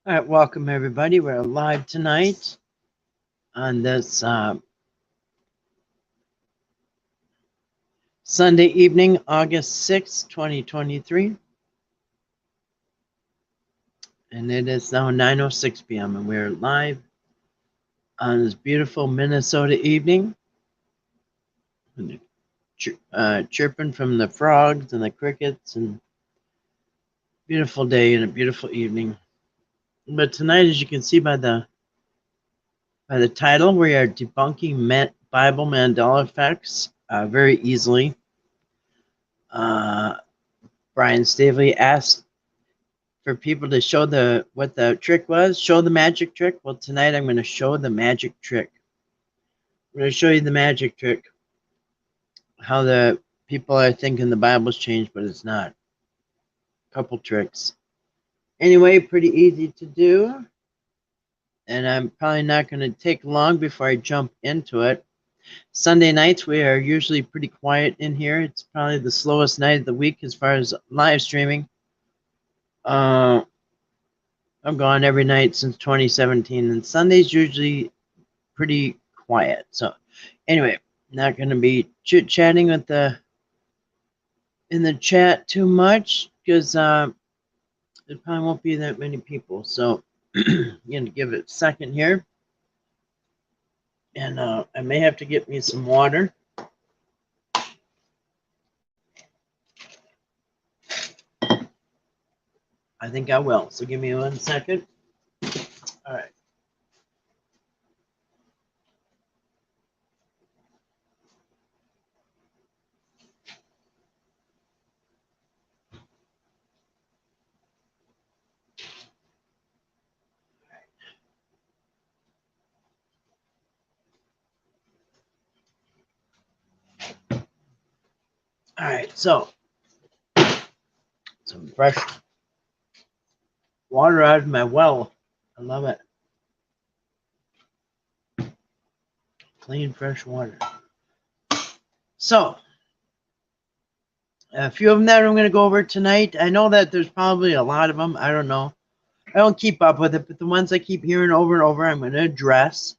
All right, welcome everybody. We're live tonight on this Sunday evening, August 6th, 2023. And it is now 9:06 p.m. and we're live on this beautiful Minnesota evening. And chirping from the frogs and the crickets, and beautiful day and a beautiful evening. But tonight, as you can see by the title, we are debunking Bible Mandela effects very easily. Brian Stavely asked for people to show what the trick was, show the magic trick. Well, tonight I'm going to show the magic trick. I'm going to show you the magic trick, how the people are thinking the Bible's changed, but it's not. Couple tricks. Anyway, pretty easy to do, and I'm probably not going to take long before I jump into it. Sunday nights, we are usually pretty quiet in here. It's probably the slowest night of the week as far as live streaming. I'm gone every night since 2017, and Sunday's usually pretty quiet. So anyway, not going to be chit-chatting with in the chat too much, because there probably won't be that many people. So I'm going to give it a second here. And I may have to get me some water. I think I will. So give me 1 second. All right. All right, so some fresh water out of my well. I love it. Clean, fresh water. So, a few of them that I'm going to go over tonight. I know that there's probably a lot of them. I don't know. I don't keep up with it, but the ones I keep hearing over and over, I'm going to address.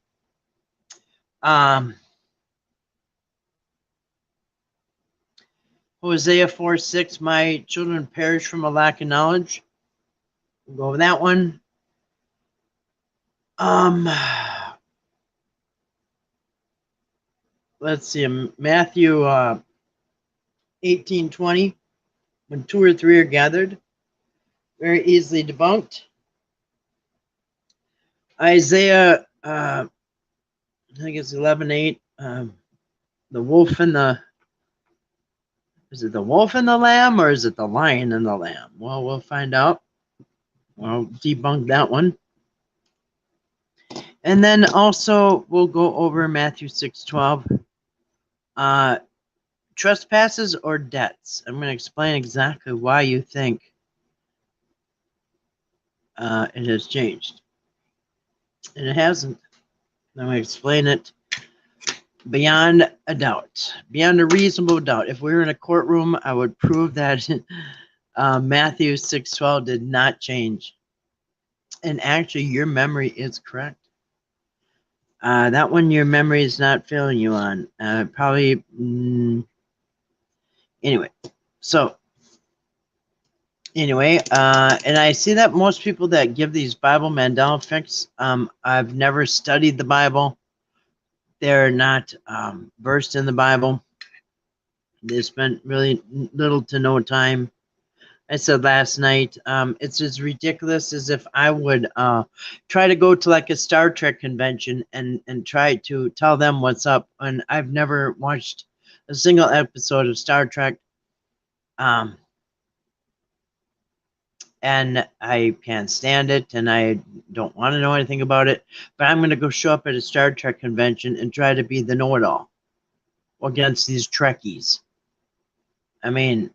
Hosea 4:6, my children perish from a lack of knowledge. We'll go over that one. Let's see, Matthew 18:20, when 2 or 3 are gathered, very easily debunked. Isaiah, I think it's 11:8, the wolf and the, is it the wolf and the lamb, or is it the lion and the lamb? Well, we'll find out. We'll debunk that one. And then also we'll go over Matthew 6:12. Trespasses or debts. I'm going to explain exactly why you think it has changed. And it hasn't. I'm going to explain it beyond a doubt, beyond a reasonable doubt. If we were in a courtroom, I would prove that Matthew 6:12 did not change. And actually, your memory is correct. That one, your memory is not failing you on. Probably. Anyway, so. Anyway, and I see that most people that give these Bible Mandela effects, I've never studied the Bible. They're not versed in the Bible. They spent really little to no time. I said last night, it's as ridiculous as if I would try to go to like a Star Trek convention and try to tell them what's up. And I've never watched a single episode of Star Trek. And I can't stand it, and I don't want to know anything about it. But I'm going to go show up at a Star Trek convention and try to be the know-it-all against these Trekkies. I mean,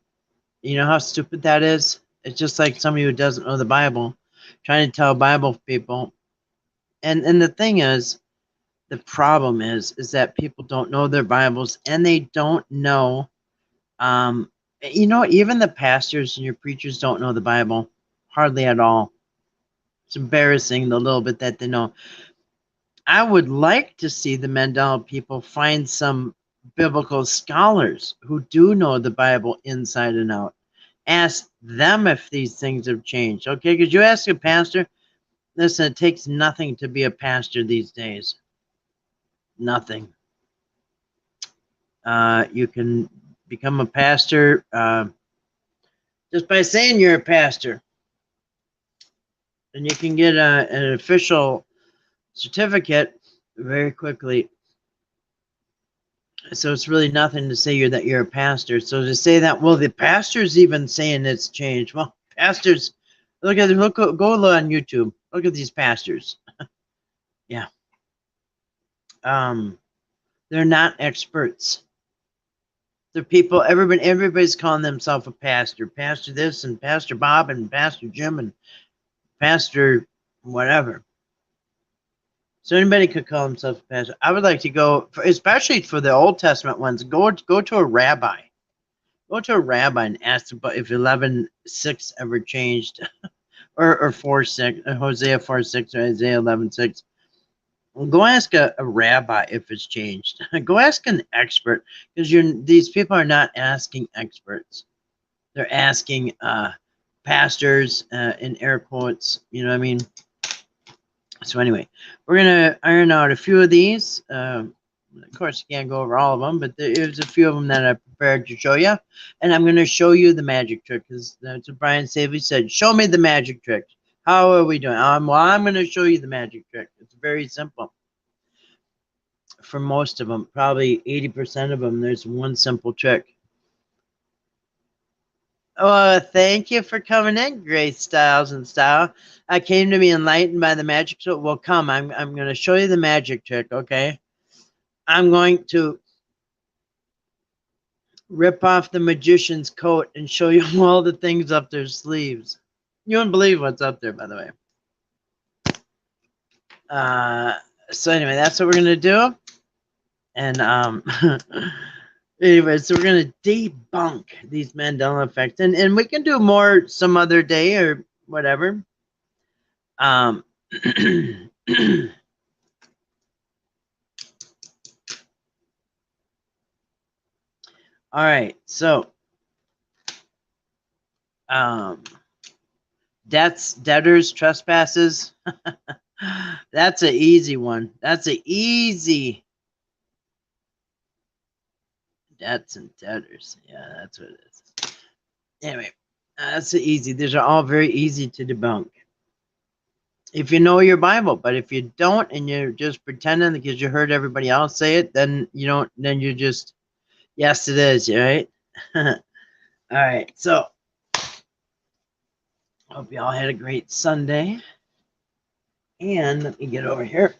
you know how stupid that is? It's just like somebody who doesn't know the Bible trying to tell Bible people. And the thing is, the problem is that people don't know their Bibles, and they don't know, even the pastors and your preachers don't know the Bible hardly at all. It's embarrassing the little bit that they know. I would like to see the Mandela people find some biblical scholars who do know the Bible inside and out. Ask them if these things have changed. Okay, because you ask a pastor, listen, it takes nothing to be a pastor these days. Nothing. You can become a pastor just by saying you're a pastor. And you can get an official certificate very quickly. So it's really nothing to say you're a pastor. So to say that, well, the pastor's even saying it's changed. Well, pastors, go on YouTube. Look at these pastors. Yeah. They're not experts. They're people. Everybody's calling themselves a pastor. Pastor this and Pastor Bob and Pastor Jim and Pastor whatever. So anybody could call himself a pastor. I would like to go, especially for the Old Testament ones, go to a rabbi. Go to a rabbi and ask about if 11:6 ever changed, or 4:6, Hosea 4:6 or Isaiah 11:6. Well, go ask a rabbi if it's changed. Go ask an expert, because these people are not asking experts. They're asking pastors in air quotes. You know what I mean? So anyway, we're going to iron out a few of these. Of course, you can't go over all of them, but there's a few of them that I prepared to show you. And I'm going to show you the magic trick, because that's what Brian Savely said. Show me the magic trick. How are we doing? Well, I'm going to show you the magic trick. It's very simple. For most of them, probably 80% of them, there's one simple trick. Oh, thank you for coming in, Grace Styles and Style. I came to be enlightened by the magic trick. Well, come, I'm going to show you the magic trick, okay? I'm going to rip off the magician's coat and show you all the things up their sleeves. You wouldn't believe what's up there, by the way. So anyway, that's what we're going to do. And anyway, so we're going to debunk these Mandela effects. And we can do more some other day or whatever. All right, so debtors, trespasses. That's an easy one. That's an easy. Debts and debtors. Yeah, that's what it is. Anyway, that's easy. These are all very easy to debunk if you know your Bible. But if you don't, and you're just pretending because you heard everybody else say it, then you don't. Then you just, yes, it is. Right? All right. So, hope you all had a great Sunday. And let me get over here.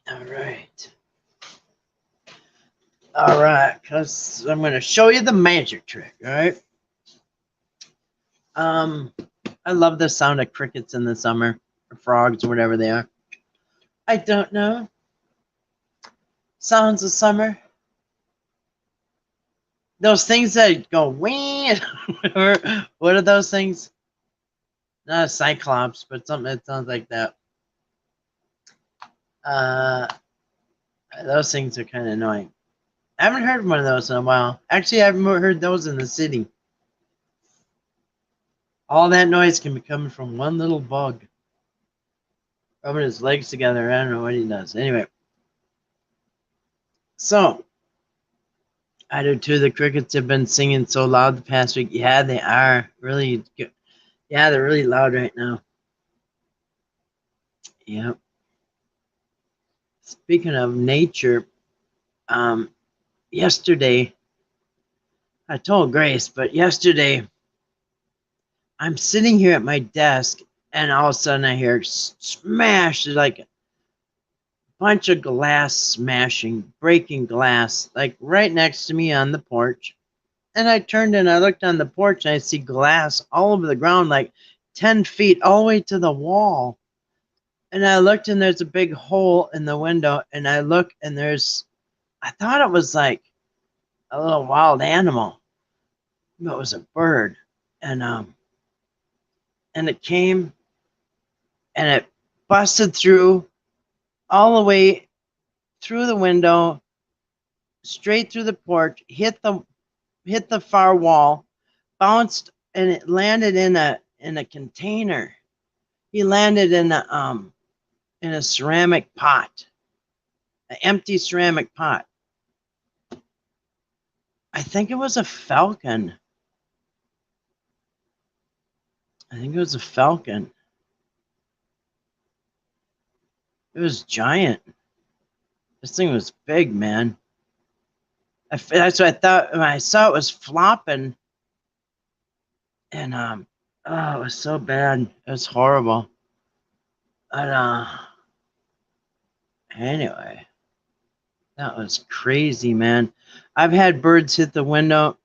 All right. All right, because I'm going to show you the magic trick, all right? I love the sound of crickets in the summer, or frogs, or whatever they are. I don't know. Sounds of summer. Those things that go wee, what are those things? Not a cyclops, but something that sounds like that. Those things are kind of annoying. I haven't heard one of those in a while. Actually, I haven't heard those in the city. All that noise can be coming from one little bug. Rubbing his legs together. I don't know what he does. Anyway. So, I do too. The crickets have been singing so loud the past week. Yeah, they are. Really good. Yeah, they're really loud right now. Yep. Speaking of nature, yesterday, I told Grace, but yesterday, I'm sitting here at my desk, and all of a sudden I hear smash, like a bunch of glass smashing, breaking glass, like right next to me on the porch. And I turned and I looked on the porch, and I see glass all over the ground, like 10 feet all the way to the wall. And I looked, and there's a big hole in the window, and I look, and I thought it was like a little wild animal. it was a bird, and it came and it busted through all the way through the window, straight through the porch, hit the far wall, bounced, and it landed in a container. He landed in a ceramic pot, an empty ceramic pot. I think it was a falcon. I think it was a falcon. It was giant. This thing was big, man. That's what I thought when I saw it was flopping. And oh, it was so bad. It was horrible. But anyway, that was crazy, man. I've had birds hit the window.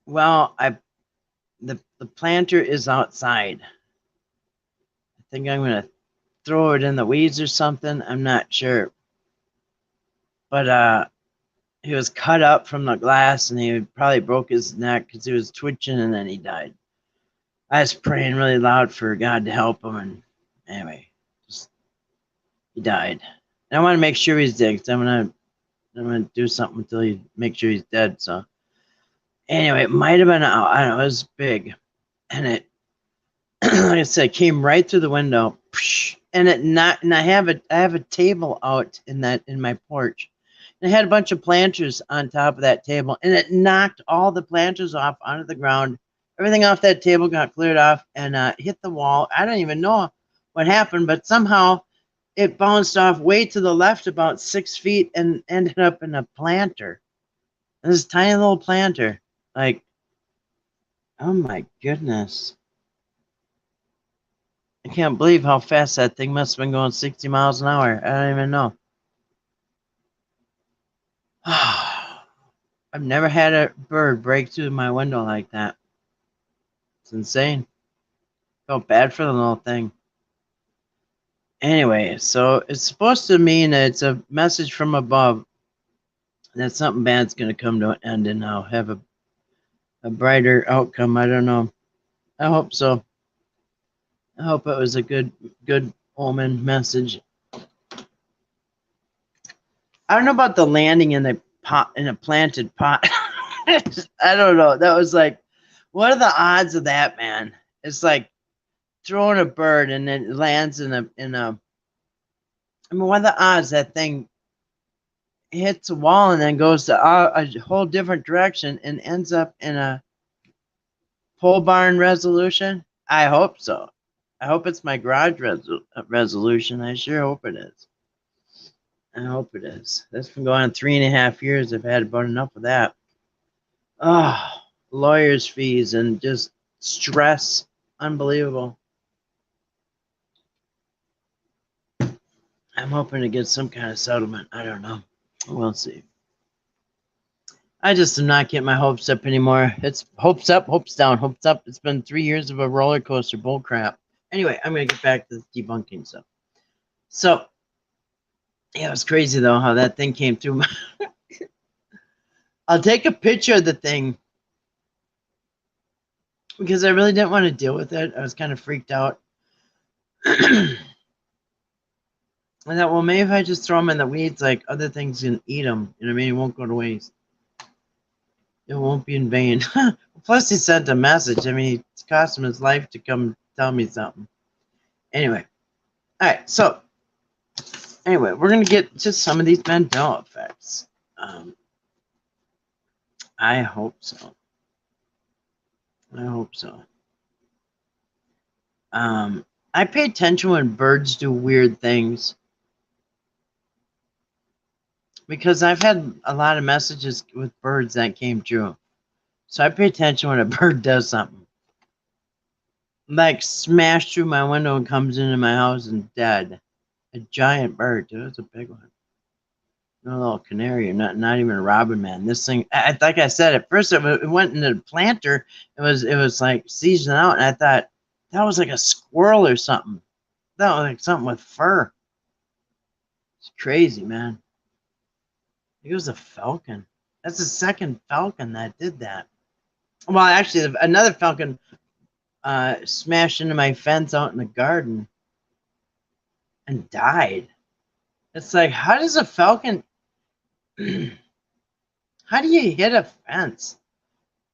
Well, the planter is outside. I think I'm gonna throw it in the weeds or something. I'm not sure. But he was cut up from the glass, and he probably broke his neck because he was twitching, and then he died. I was praying really loud for God to help him, and anyway, he died. And I want to make sure he's dead, because I'm gonna do something until he make sure he's dead. So anyway, it might have been I don't know, it was big, and it like I said, came right through the window, and I have a table out in my porch, and it had a bunch of planters on top of that table, and it knocked all the planters off onto the ground. Everything off that table got cleared off and hit the wall. I don't even know what happened, but somehow it bounced off way to the left about 6 feet and ended up in a planter. This tiny little planter. Like, oh my goodness. I can't believe how fast that thing must have been going, 60 miles an hour. I don't even know. I've never had a bird break through my window like that. It's insane. Felt bad for the little thing. Anyway, so it's supposed to mean that it's a message from above that something bad's going to come to an end, and I'll have a brighter outcome. I don't know. I hope so. I hope it was a good omen message. I don't know about the landing in the pot, in a planted pot. I don't know. That was like, what are the odds of that, man? It's like throwing a bird and it lands in a. I mean, what are the odds that thing hits a wall and then goes to a whole different direction and ends up in a pole barn resolution? I hope so. I hope it's my garage resolution. I sure hope it is. I hope it is. That's been going on 3.5 years. I've had about enough of that. Oh, lawyers' fees and just stress. Unbelievable. I'm hoping to get some kind of settlement. I don't know. We'll see. I just am not getting my hopes up anymore. It's hopes up, hopes down, hopes up. It's been 3 years of a roller coaster bull crap. Anyway, I'm going to get back to the debunking stuff. So, yeah, it was crazy, though, how that thing came through. I'll take a picture of the thing because I really didn't want to deal with it. I was kind of freaked out. I thought, well, maybe if I just throw them in the weeds, like other things can eat them. You know what I mean? It won't go to waste. It won't be in vain. Plus, he sent a message. I mean, it's cost him his life to come tell me something. Anyway. All right. So, anyway, we're going to get to some of these Mandela effects. I hope so. I hope so. I pay attention when birds do weird things, because I've had a lot of messages with birds that came true. So I pay attention when a bird does something. Like smashed through my window and comes into my house and dead. A giant bird, dude. It's a big one. No little canary, not even a robin, man. This thing, like I said, at first it went into the planter. It was like seasoning out, and I thought that was like a squirrel or something. That was like something with fur. It's crazy, man. It was a falcon. That's the second falcon that did that. Well, actually, another falcon smashed into my fence out in the garden and died. It's like, how does a falcon... how do you hit a fence?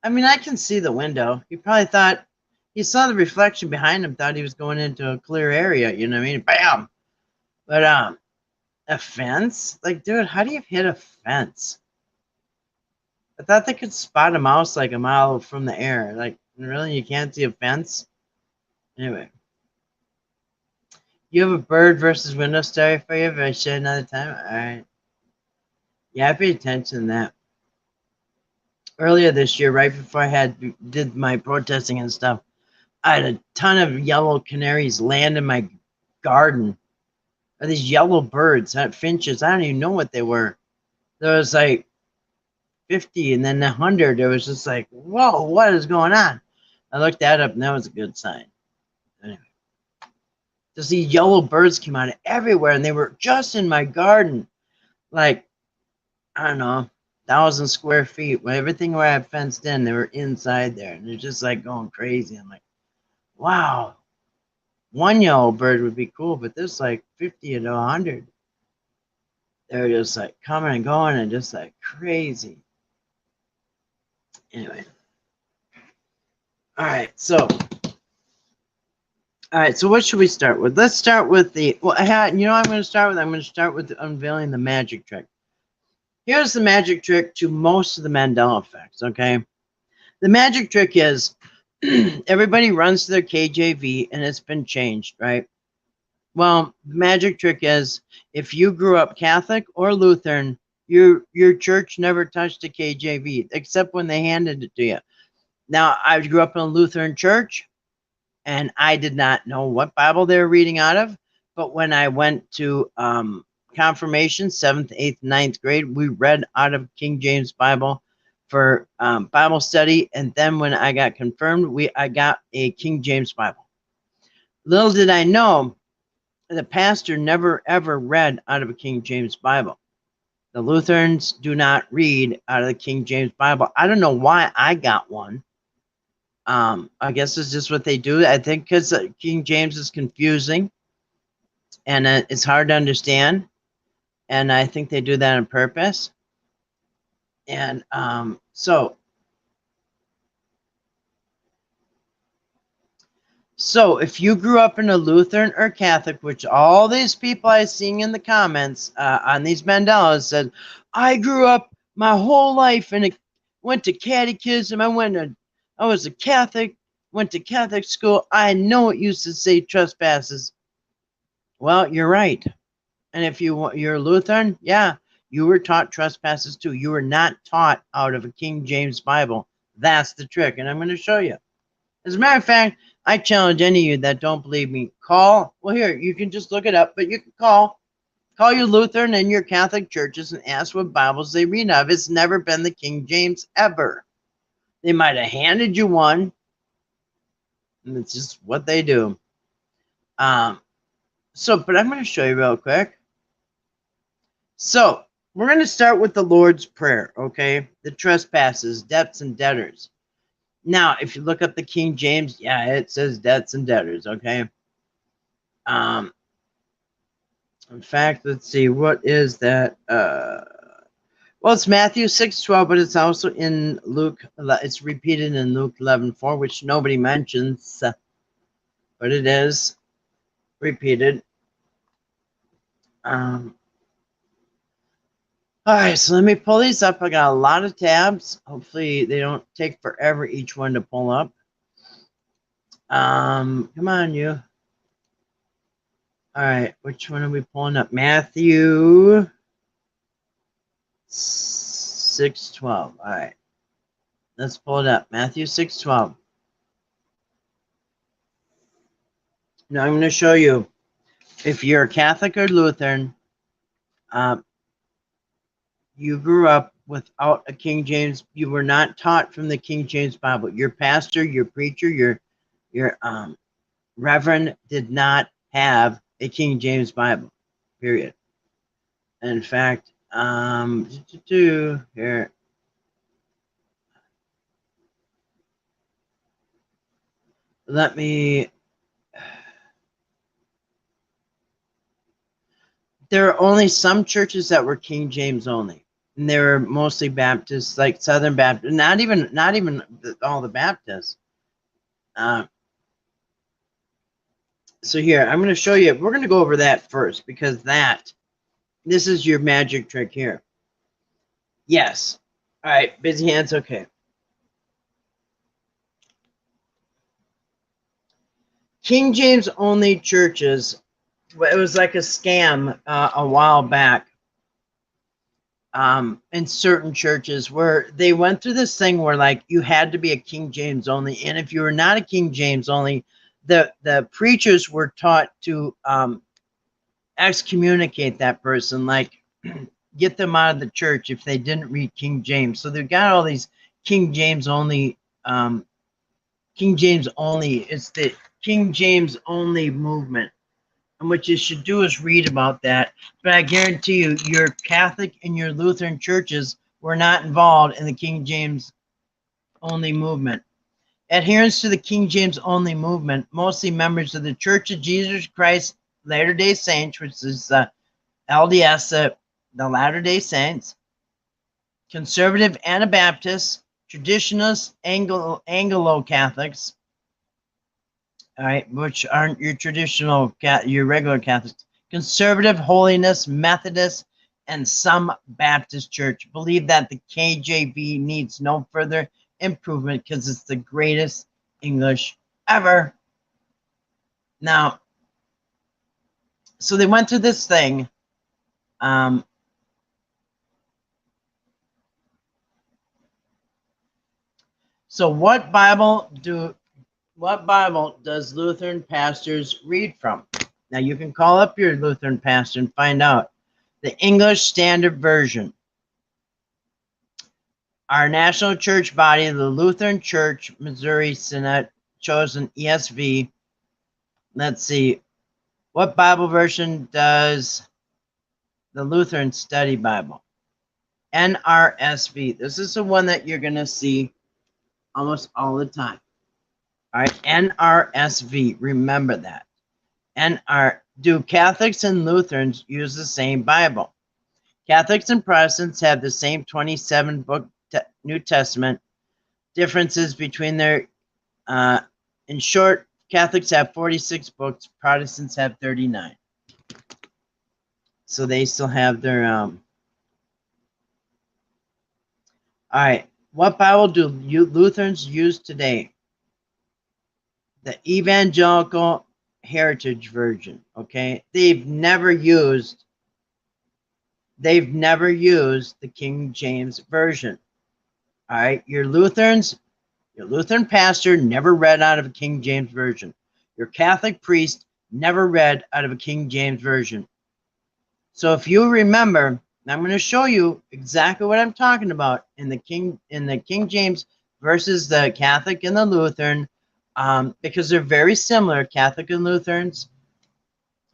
I mean, I can see the window. He probably thought... he saw the reflection behind him, thought he was going into a clear area. You know what I mean? Bam! But, a fence? Like, dude, how do you hit a fence? I thought they could spot a mouse like a mile from the air. Like, really? You can't see a fence? Anyway. You have a bird versus window story for you if I share another time? Alright. Yeah, I paid attention to that. Earlier this year, right before I did my protesting and stuff, I had a ton of yellow canaries land in my garden. Or these yellow birds, finches. I don't even know what they were. There was like 50 and then 100. It was just like, whoa, what is going on? I looked that up and that was a good sign. Anyway, just these yellow birds came out of everywhere and they were just in my garden. Like, I don't know, 1,000 square feet. Everything where I had fenced in, they were inside there. And they're just like going crazy. I'm like, wow. One yellow bird would be cool, but there's like 50 to 100. They're just like coming and going and just like crazy. Anyway. All right, so what should we start with? Let's start with the, well, you know what I'm going to start with? I'm going to start with unveiling the magic trick. Here's the magic trick to most of the Mandela effects, okay? The magic trick is everybody runs to their KJV and it's been changed, right? Well, the magic trick is if you grew up Catholic or Lutheran, your church never touched a KJV except when they handed it to you. Now, I grew up in a Lutheran church and I did not know what Bible they were reading out of, but when I went to confirmation, 7th, 8th, 9th grade, we read out of King James Bible for Bible study, and then when I got confirmed, I got a King James Bible. Little did I know, the pastor never ever read out of a King James Bible. The Lutherans do not read out of the King James Bible. I don't know why I got one. I guess it's just what they do. I think because King James is confusing and it's hard to understand. And I think they do that on purpose. And so if you grew up in a Lutheran or Catholic, which all these people I seen in the comments on these Mandelas said, I grew up my whole life and went to catechism. I was a Catholic, went to Catholic school. I know it used to say trespasses. Well, you're right. And if you're Lutheran, yeah, you were taught trespasses too. You were not taught out of a King James Bible. That's the trick, and I'm going to show you. As a matter of fact, I challenge any of you that don't believe me, call. Well, here, you can just look it up, but you can call your Lutheran and your Catholic churches and ask what Bibles they read out of. It's never been the King James ever. They might have handed you one, and it's just what they do. But I'm going to show you real quick. So, we're going to start with the Lord's Prayer, okay? The trespasses, debts, and debtors. Now, if you look up the King James, yeah, it says debts and debtors, okay? In fact, let's see, what is that? Well, it's Matthew 6:12, but it's also in Luke. It's repeated in Luke 11:4, which nobody mentions, but it is repeated. All right, so let me pull these up. I got a lot of tabs. Hopefully they don't take forever each one to pull up. Come on, you. All right, which one are we pulling up? Matthew 6:12. All right, let's pull it up. Matthew 6:12. Now I'm going to show you if you're a Catholic or Lutheran. You grew up without a King James. You were not taught from the King James Bible. Your pastor, your preacher, your reverend did not have a King James Bible, period. And in fact, Here. Let me. There are only some churches that were King James only, and they were mostly Baptists, like Southern Baptist. Not even all the Baptists. So here, I'm going to show you. We're going to go over that first because this is your magic trick here. Yes. All right. Busy hands. Okay. King James only churches. It was like a scam a while back. In certain churches where they went through this thing where like you had to be a King James only, and if you were not a King James only, the preachers were taught to excommunicate that person, like get them out of the church if they didn't read King James. So they've got all these King James only. King James only. It's the King James only movement. And what you should do is read about that. But I guarantee you, your Catholic and your Lutheran churches were not involved in the King James only movement. Adherents to the King James only movement, mostly members of the Church of Jesus Christ Latter-day Saints, which is LDS, the Latter-day Saints, conservative Anabaptists, traditionalists, Anglo-Catholics, all right, which aren't your traditional, your regular Catholics, conservative, holiness, Methodist, and some Baptist church believe that the KJV needs no further improvement because it's the greatest English ever. Now, so they went through this thing. So what Bible does Lutheran pastors read from? Now you can call up your Lutheran pastor and find out. The English Standard Version. Our national church body, the Lutheran Church Missouri Synod, chosen ESV. Let's see. What Bible version does the Lutheran Study Bible? NRSV. This is the one that you're going to see almost all the time. All right, NRSV. Remember that. Do Catholics and Lutherans use the same Bible? Catholics and Protestants have the same 27 book New Testament. Differences between their, in short, Catholics have 46 books, Protestants have 39. So they still have their, all right, what Bible do Lutherans use today? The Evangelical Heritage Version, okay? They've never used the King James Version. All right, your Lutheran pastor never read out of a King James Version. Your Catholic priest never read out of a King James Version. So if you remember, I'm going to show you exactly what I'm talking about in the King James versus the Catholic and the Lutheran, because they're very similar. Catholic and Lutherans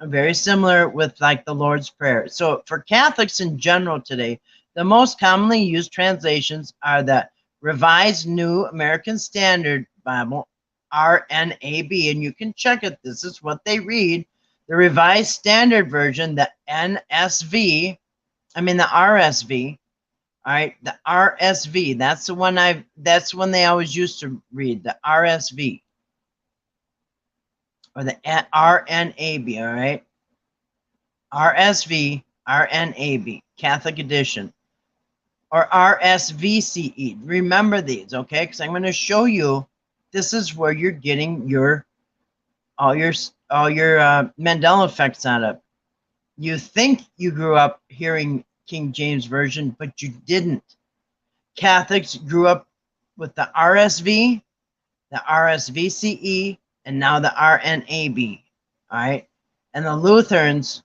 are very similar with like the Lord's Prayer. So for Catholics in general today, the most commonly used translations are the Revised New American Standard Bible, RNAB, and you can check it. This is what they read. The Revised Standard Version, the RSV. All right, the RSV. That's the one that's one they always used to read, the RSV. Or the RNAB, all right? RSV, RNAB, Catholic Edition. Or RSVCE. Remember these, okay? Because I'm going to show you this is where you're getting all your Mandela effects out of. You think you grew up hearing King James Version, but you didn't. Catholics grew up with the RSV, the RSVCE, and now the RNAB, all right? And the Lutherans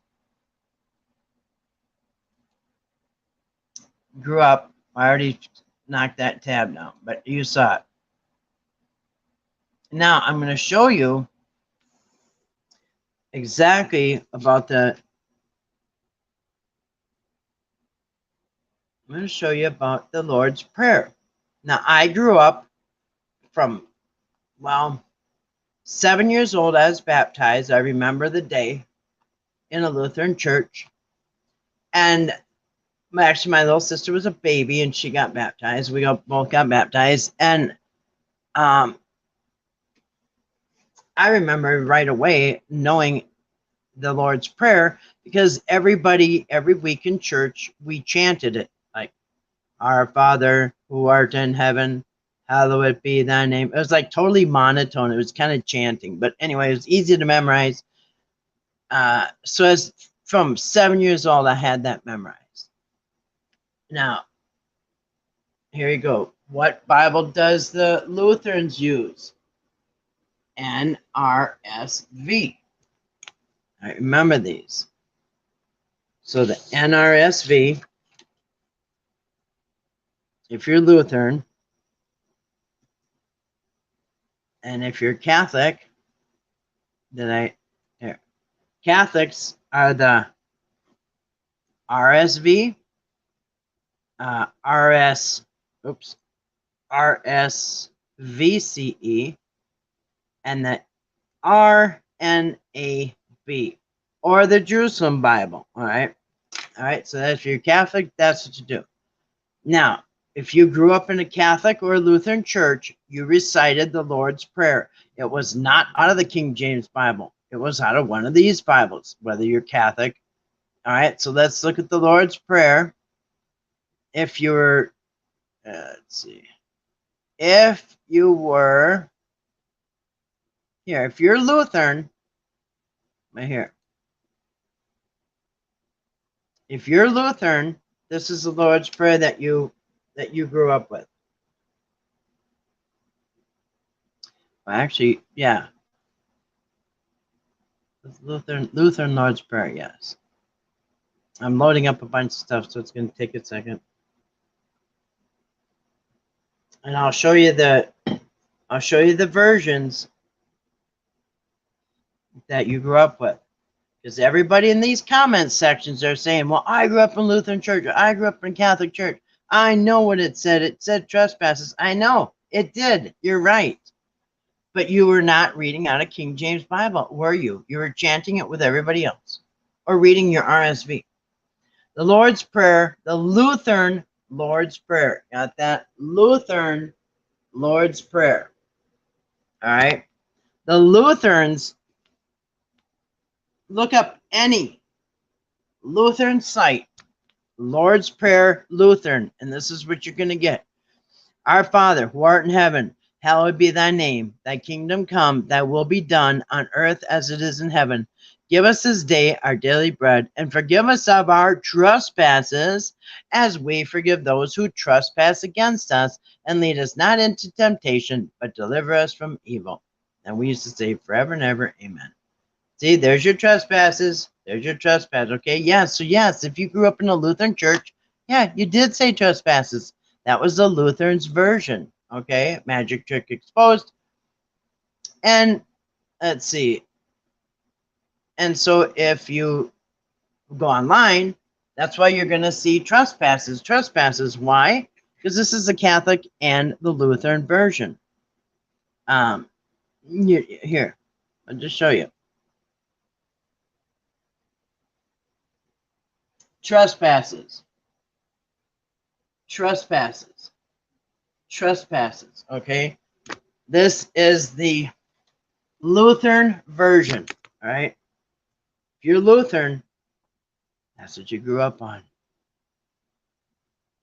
grew up, I already knocked that tab down, but you saw it. Now I'm going to show you exactly about the I'm going to show you about the Lord's Prayer. Now, I grew up from, well, 7 years old. I was baptized. I remember the day in a Lutheran church. And actually, my little sister was a baby and she got baptized. We both got baptized. And I remember right away knowing the Lord's Prayer because everybody, every week in church, we chanted it like, Our Father who art in heaven, hallowed be thy name. It was like totally monotone. It was kind of chanting. But anyway, it was easy to memorize. So as from 7 years old, I had that memorized. Now, here you go. What Bible does the Lutherans use? NRSV. I remember these. So the NRSV, if you're Lutheran, and if you're Catholic, Catholics are the RSV, RSVCE, and the RNAB, or the Jerusalem Bible. All right. So if you're Catholic, that's what you do. Now, if you grew up in a Catholic or a Lutheran church, you recited the Lord's Prayer. It was not out of the King James Bible. It was out of one of these Bibles, whether you're Catholic. All right, so let's look at the Lord's Prayer. If you were, let's see. If you were, here, if you're Lutheran, right here. If you're Lutheran, this is the Lord's Prayer that you grew up with. Well, actually, yeah. Lutheran Lord's Prayer, yes. I'm loading up a bunch of stuff, so it's going to take a second. And I'll show you the versions that you grew up with. Because everybody in these comment sections are saying, well, I grew up in Lutheran church, or I grew up in Catholic church. I know what it said. It said trespasses. I know. It did. You're right. But you were not reading out of King James Bible, were you? You were chanting it with everybody else. Or reading your RSV. The Lord's Prayer, the Lutheran Lord's Prayer. Got that? Lutheran Lord's Prayer. All right? The Lutherans, look up any Lutheran site, Lord's Prayer Lutheran, and this is what you're going to get. Our Father, who art in heaven, hallowed be thy name. Thy kingdom come, thy will be done on earth as it is in heaven. Give us this day our daily bread, and forgive us of our trespasses, as we forgive those who trespass against us. And lead us not into temptation, but deliver us from evil. And we used to say forever and ever, amen. See, there's your trespasses. There's your trespass, okay? Yes, so yes, if you grew up in a Lutheran church, yeah, you did say trespasses. That was the Lutherans' version, okay? Magic trick exposed. And let's see. And so if you go online, that's why you're going to see trespasses. Trespasses, why? Because this is the Catholic and the Lutheran version. Here, I'll just show you. Trespasses. Trespasses. Trespasses, okay? This is the Lutheran version, all right? If you're Lutheran, that's what you grew up on.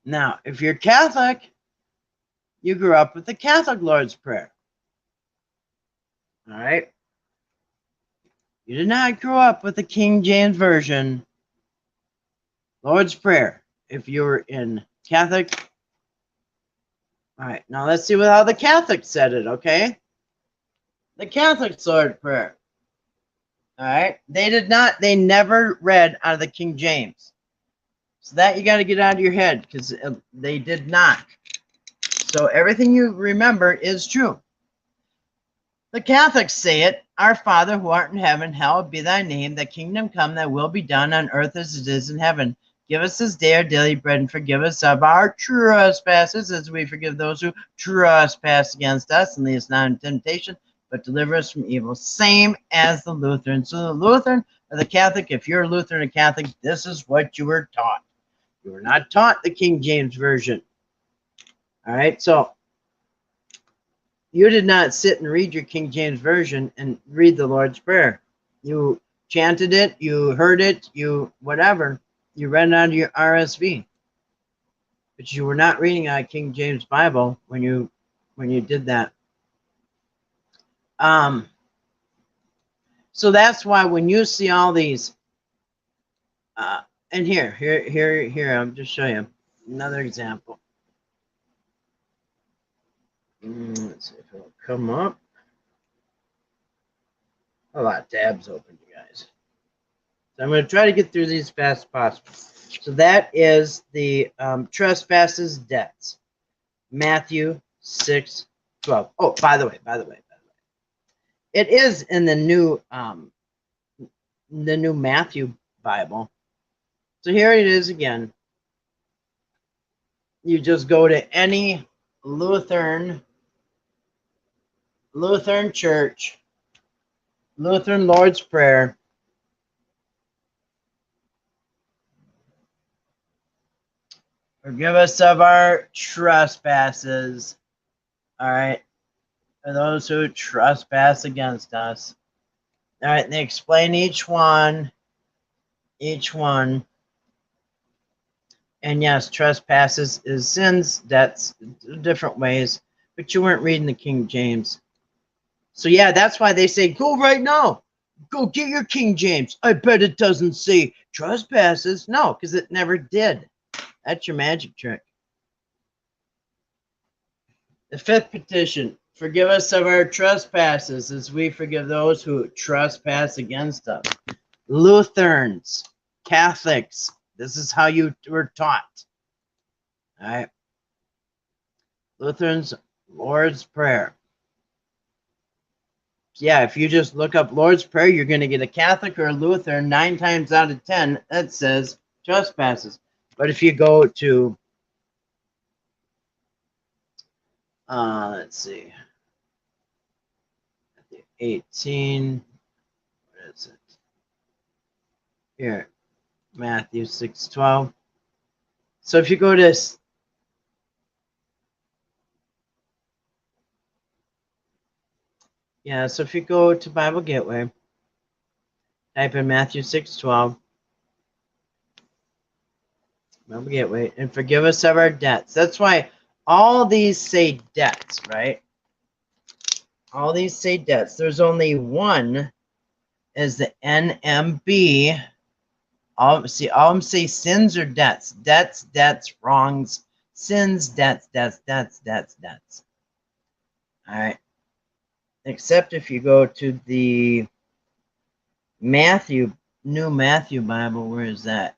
Now, if you're Catholic, you grew up with the Catholic Lord's Prayer. All right? You did not grow up with the King James Version Lord's Prayer. If you were in Catholic. All right, now let's see how the Catholics said it, okay? The Catholic Lord's Prayer. All right? They never read out of the King James. So that you got to get out of your head, because they did not. So everything you remember is true. The Catholics say it, Our Father who art in heaven, hallowed be thy name, thy kingdom come, thy will be done on earth as it is in heaven. Give us this day our daily bread, and forgive us of our trespasses, as we forgive those who trespass against us. And lead us not into temptation, but deliver us from evil. Same as the Lutheran. So the Lutheran or the Catholic, if you're a Lutheran or Catholic, this is what you were taught. You were not taught the King James Version. All right, so you did not sit and read your King James Version and read the Lord's Prayer. You chanted it, you heard it, you whatever. You read it out of your RSV. But you were not reading a King James Bible when you did that. So that's why when you see all these, and here, I'll just show you another example. Let's see if it'll come up. A lot of tabs open, you guys. So I'm going to try to get through these as fast as possible. So that is the trespasses, debts. Matthew 6:12. Oh, by the way. It is in the new Matthew Bible. So here it is again. You just go to any Lutheran church, Lutheran Lord's Prayer. Forgive us of our trespasses. All right. For those who trespass against us. All right. They explain each one. And yes, trespasses is sins. That's different ways. But you weren't reading the King James. So yeah, that's why they say, go right now. Go get your King James. I bet it doesn't say trespasses. No, because it never did. That's your magic trick. The fifth petition. Forgive us of our trespasses as we forgive those who trespass against us. Lutherans, Catholics, this is how you were taught. All right. Lutherans, Lord's Prayer. Yeah, if you just look up Lord's Prayer, you're going to get a Catholic or a Lutheran 9 times out of 10 that says trespasses. But if you go to, let's see, 18, what is it? Here, Matthew 6:12. So if you go to, so if you go to Bible Gateway, type in Matthew 6:12. Bible Gateway, and forgive us of our debts. That's why all these say debts, right? All these say debts. There's only one is the NMB. All of them say sins or debts. Debts, wrongs, sins, debts. All right. Except if you go to the New Matthew Bible, where is that?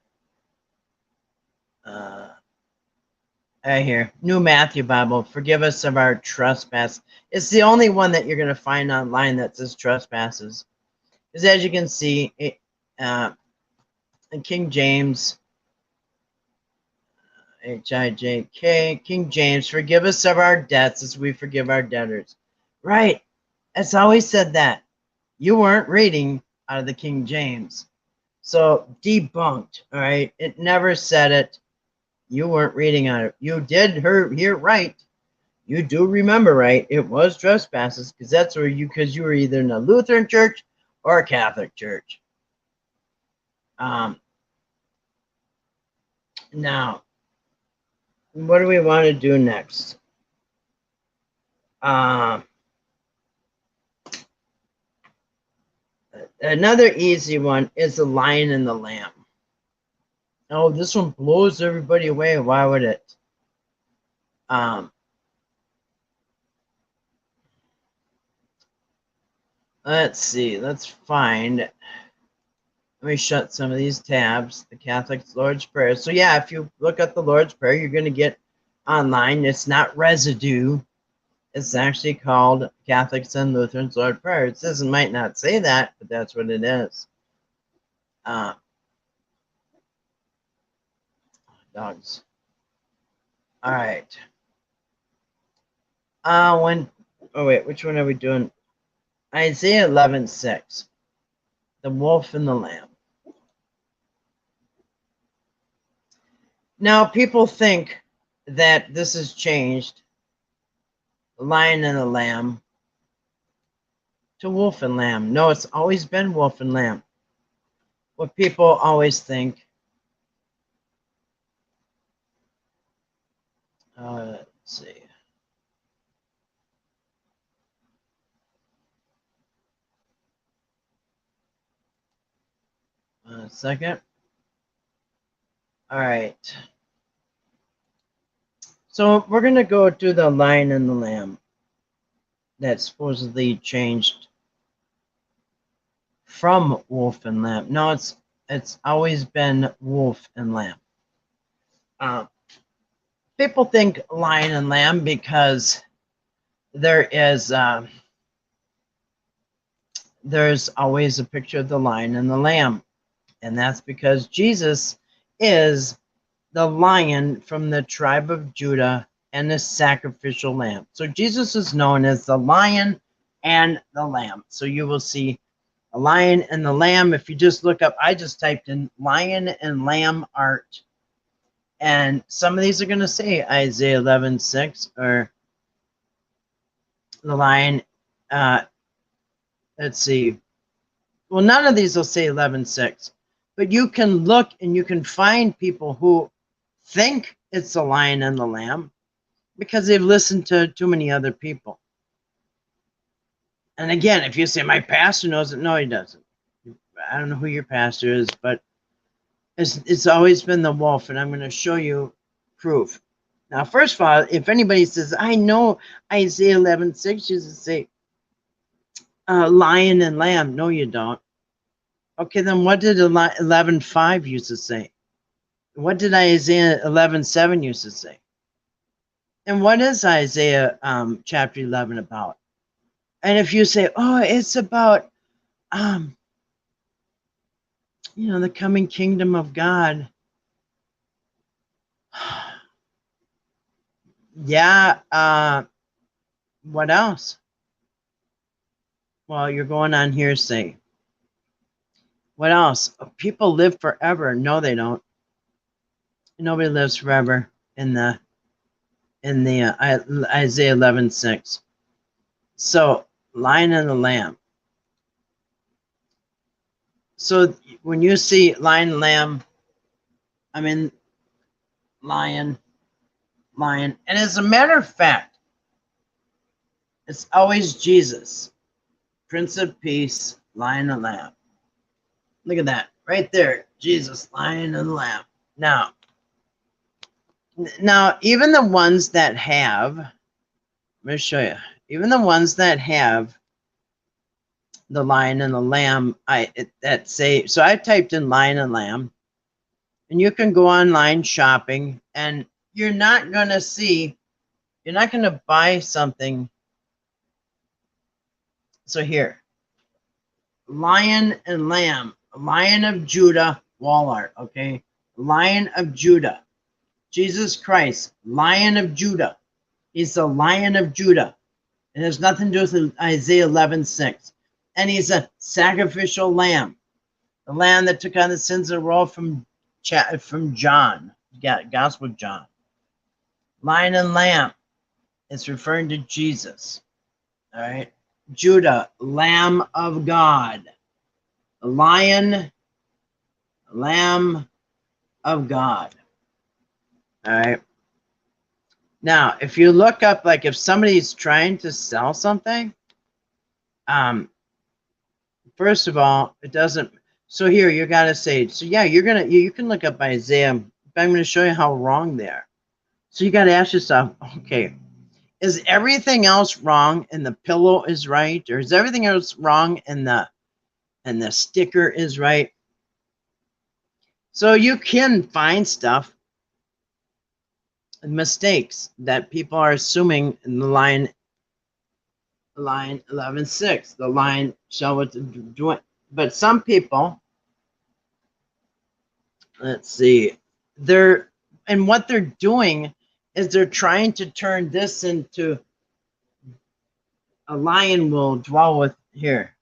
Right here, New Matthew Bible, forgive us of our trespass. It's the only one that you're going to find online that says trespasses. Because as you can see, in King James, HIJK, King James, forgive us of our debts as we forgive our debtors. Right. It's always said that. You weren't reading out of the King James. So debunked, all right? It never said it. You weren't reading on it. You did hear right. You do remember right. It was trespasses because that's where you were either in a Lutheran church or a Catholic church. Now, what do we want to do next? Another easy one is the Lion and the Lamb. Oh, this one blows everybody away. Why would it? Let's see. Let's find. Let me shut some of these tabs. The Catholic's Lord's Prayer. So yeah, if you look at the Lord's Prayer, you're going to get online. It's not residue. It's actually called Catholics and Lutherans Lord's Prayer. It says it might not say that, but that's what it is. dogs. All right. Which one are we doing? Isaiah 11:6. The wolf and the lamb. Now, people think that this has changed, the lion and the lamb, to wolf and lamb. No, it's always been wolf and lamb. What people always think, let's see. A second. All right. So we're going to go to the lion and the lamb that supposedly changed from wolf and lamb. No, it's always been wolf and lamb. People think lion and lamb because there's always a picture of the lion and the lamb, and that's because Jesus is the lion from the tribe of Judah and the sacrificial lamb. So Jesus is known as the lion and the lamb. So you will see a lion and the lamb. If you just look up, I just typed in lion and lamb art, and some of these are going to say Isaiah 11:6 or the lion. Let's see. Well, none of these will say 11:6, but you can look and you can find people who think it's the lion and the lamb because they've listened to too many other people. And again, if you say my pastor knows it, no, he doesn't. I don't know who your pastor is, but it's always been the wolf, and I'm going to show you proof. Now, first of all, if anybody says, I know Isaiah 11:6 used to say lion and lamb. No, you don't. Okay, then what did 11:5 used to say? What did Isaiah 11:7 used to say? And what is Isaiah chapter 11 about? And if you say, oh, it's about, the coming kingdom of God. Yeah, what else? Well, you're going on hearsay. What else? People live forever. No, they don't. Nobody lives forever in the Isaiah 11:6. So, lion and the lamb. So when you see lion and lamb, I mean lion. And as a matter of fact, it's always Jesus, Prince of Peace, lion and lamb. Look at that right there, Jesus, lion and lamb. Now, even the ones that have, let me show you. Even the ones that have the lion and the lamb, that say, so I typed in lion and lamb, and you can go online shopping, and you're not going to buy something. So here, lion and lamb, lion of Judah, wall art, okay? Lion of Judah, Jesus Christ, lion of Judah. He's the lion of Judah. It has nothing to do with Isaiah 11:6. And he's a sacrificial lamb, the lamb that took on the sins of the world from John, Gospel of John. Lion and lamb, it's referring to Jesus. All right. Judah, Lamb of God. The lion, Lamb of God. All right. Now, if you look up, like if somebody's trying to sell something, first of all, it doesn't. So here you got to say, so yeah, you can look up Isaiah, but I'm going to show you how wrong they are. So you got to ask yourself, okay, is everything else wrong and the pillow is right, or is everything else wrong and the sticker is right? So you can find stuff, mistakes that people are assuming in the line 11:6. The line shall do it. But some people, let's see, And what they're doing is they're trying to turn this into a lion will dwell with here.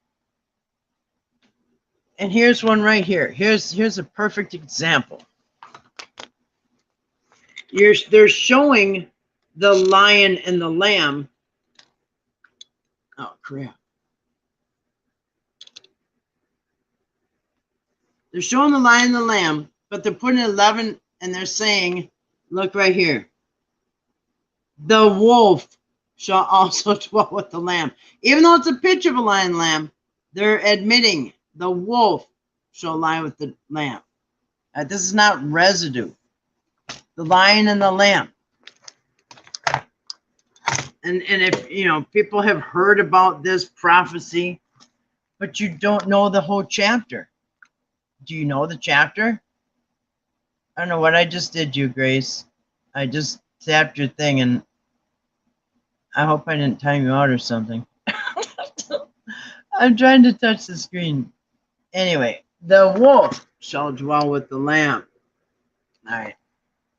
And here's one right here. Here's a perfect example. They're showing the lion and the lamb. Oh crap. They're showing the lion and the lamb, but they're putting 11 and they're saying, look right here. The wolf shall also dwell with the lamb. Even though it's a picture of a lion and lamb, they're admitting the wolf shall lie with the lamb. This is not residue. The lion and the lamb. And if, you know, people have heard about this prophecy, but you don't know the whole chapter. Do you know the chapter? I don't know what I just did, you, Grace. I just tapped your thing, and I hope I didn't time you out or something. I'm trying to touch the screen. Anyway, the wolf shall dwell with the lamb. All right.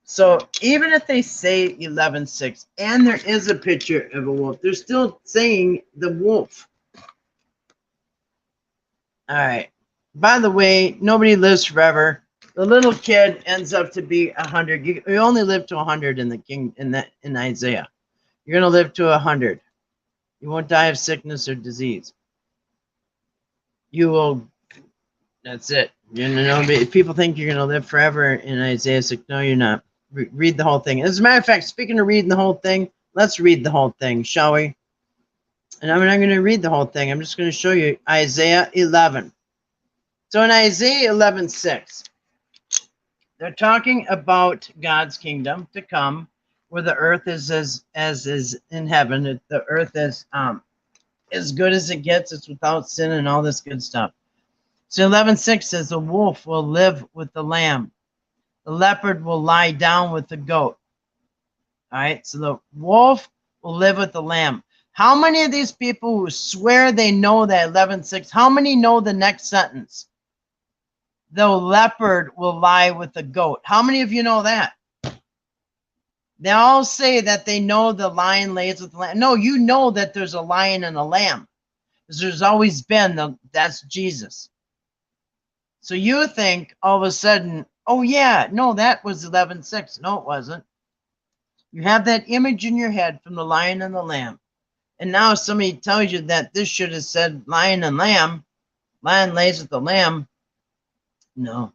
So even if they say 11:6, and there is a picture of a wolf, they're still saying the wolf. All right. By the way, nobody lives forever. The little kid ends up to be 100. You only live to 100 in the king in Isaiah. You're gonna live to 100. You won't die of sickness or disease. You will. That's it. You know, people think you're gonna live forever in Isaiah 6. No, you're not. Read the whole thing. As a matter of fact, speaking of reading the whole thing, let's read the whole thing, shall we? And I'm not going to read the whole thing. I'm just going to show you Isaiah 11. So in Isaiah 11:6, they're talking about God's kingdom to come, where the earth is as is in heaven. The earth is as good as it gets. It's without sin and all this good stuff. So 11:6 says, the wolf will live with the lamb. The leopard will lie down with the goat. All right, so the wolf will live with the lamb. How many of these people who swear they know that 11:6, how many know the next sentence? The leopard will lie with the goat. How many of you know that? They all say that they know the lion lays with the lamb. No, you know that there's a lion and a lamb. Because there's always been, that's Jesus. So you think all of a sudden, oh yeah, no, that was 11:6. No, it wasn't. You have that image in your head from the lion and the lamb. And now somebody tells you that this should have said lion and lamb. Lion lays with the lamb. No.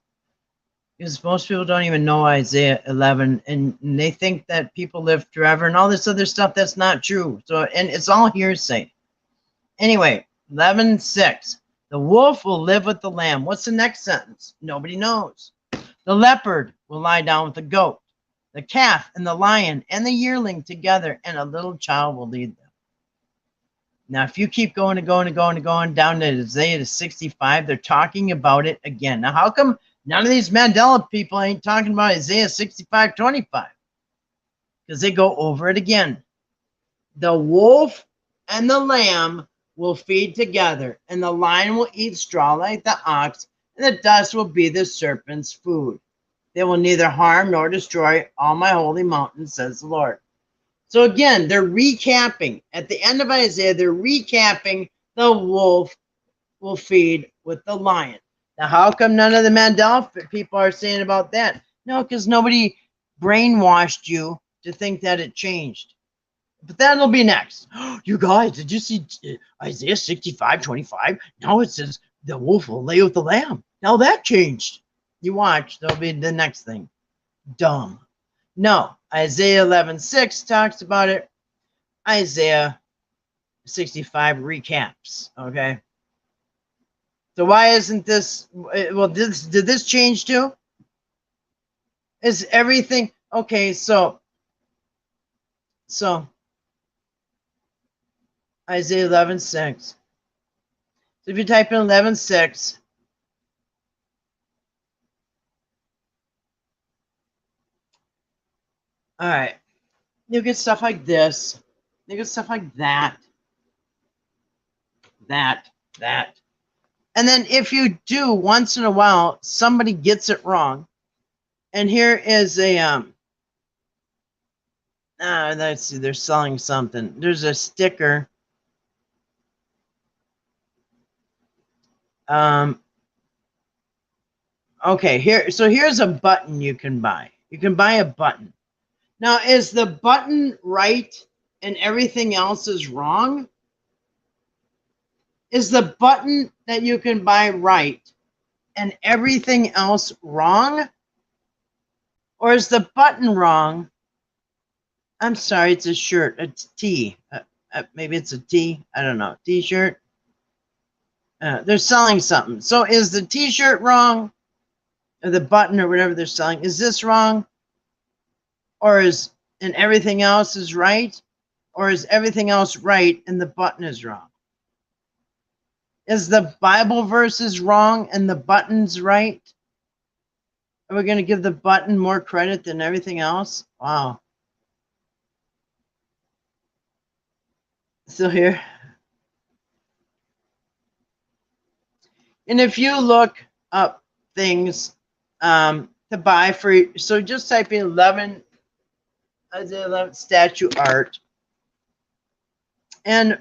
Because most people don't even know Isaiah 11. And they think that people live forever and all this other stuff. That's not true. So, and it's all hearsay. Anyway, 11:6. The wolf will live with the lamb. What's the next sentence? Nobody knows. The leopard will lie down with the goat. The calf and the lion and the yearling together, and a little child will lead them. Now, if you keep going and going and going and going down to Isaiah 65, they're talking about it again. Now, how come none of these Mandela people ain't talking about Isaiah 65:25? Because they go over it again. The wolf and the lamb will feed together, and the lion will eat straw like the ox, and the dust will be the serpent's food. They will neither harm nor destroy all my holy mountains, says the Lord. So again, they're recapping. At the end of Isaiah, they're recapping the wolf will feed with the lion. Now, how come none of the Mandela people are saying about that? No, because nobody brainwashed you to think that it changed. But that'll be next. You guys, did you see Isaiah 65:25? Now it says the wolf will lay with the lamb. Now that changed. You watch, that'll be the next thing. Dumb. No, Isaiah 11:6 talks about it. Isaiah 65 recaps. Okay. So why isn't this? Well, did this change too? Is everything okay? So Isaiah 11:6. So if you type in 11:6. All right. You get stuff like this. You get stuff like that. And then if you do, once in a while, somebody gets it wrong. And here is a Let's see. They're selling something. There's a sticker. Okay, here's a button you can buy. You can buy a button. Now, is the button right and everything else is wrong? Is the button that you can buy right and everything else wrong? Or is the button wrong? I'm sorry, it's a shirt. It's T. Maybe it's a T. I don't know. T-shirt. They're selling something. So is the T-shirt wrong? Or the button or whatever they're selling? Is this wrong? Or is and everything else is right? Or is everything else right and the button is wrong? Is the Bible verses wrong and the button's right? Are we going to give the button more credit than everything else? Wow. Still here? And if you look up things to buy for, so just type in 11 statue art, and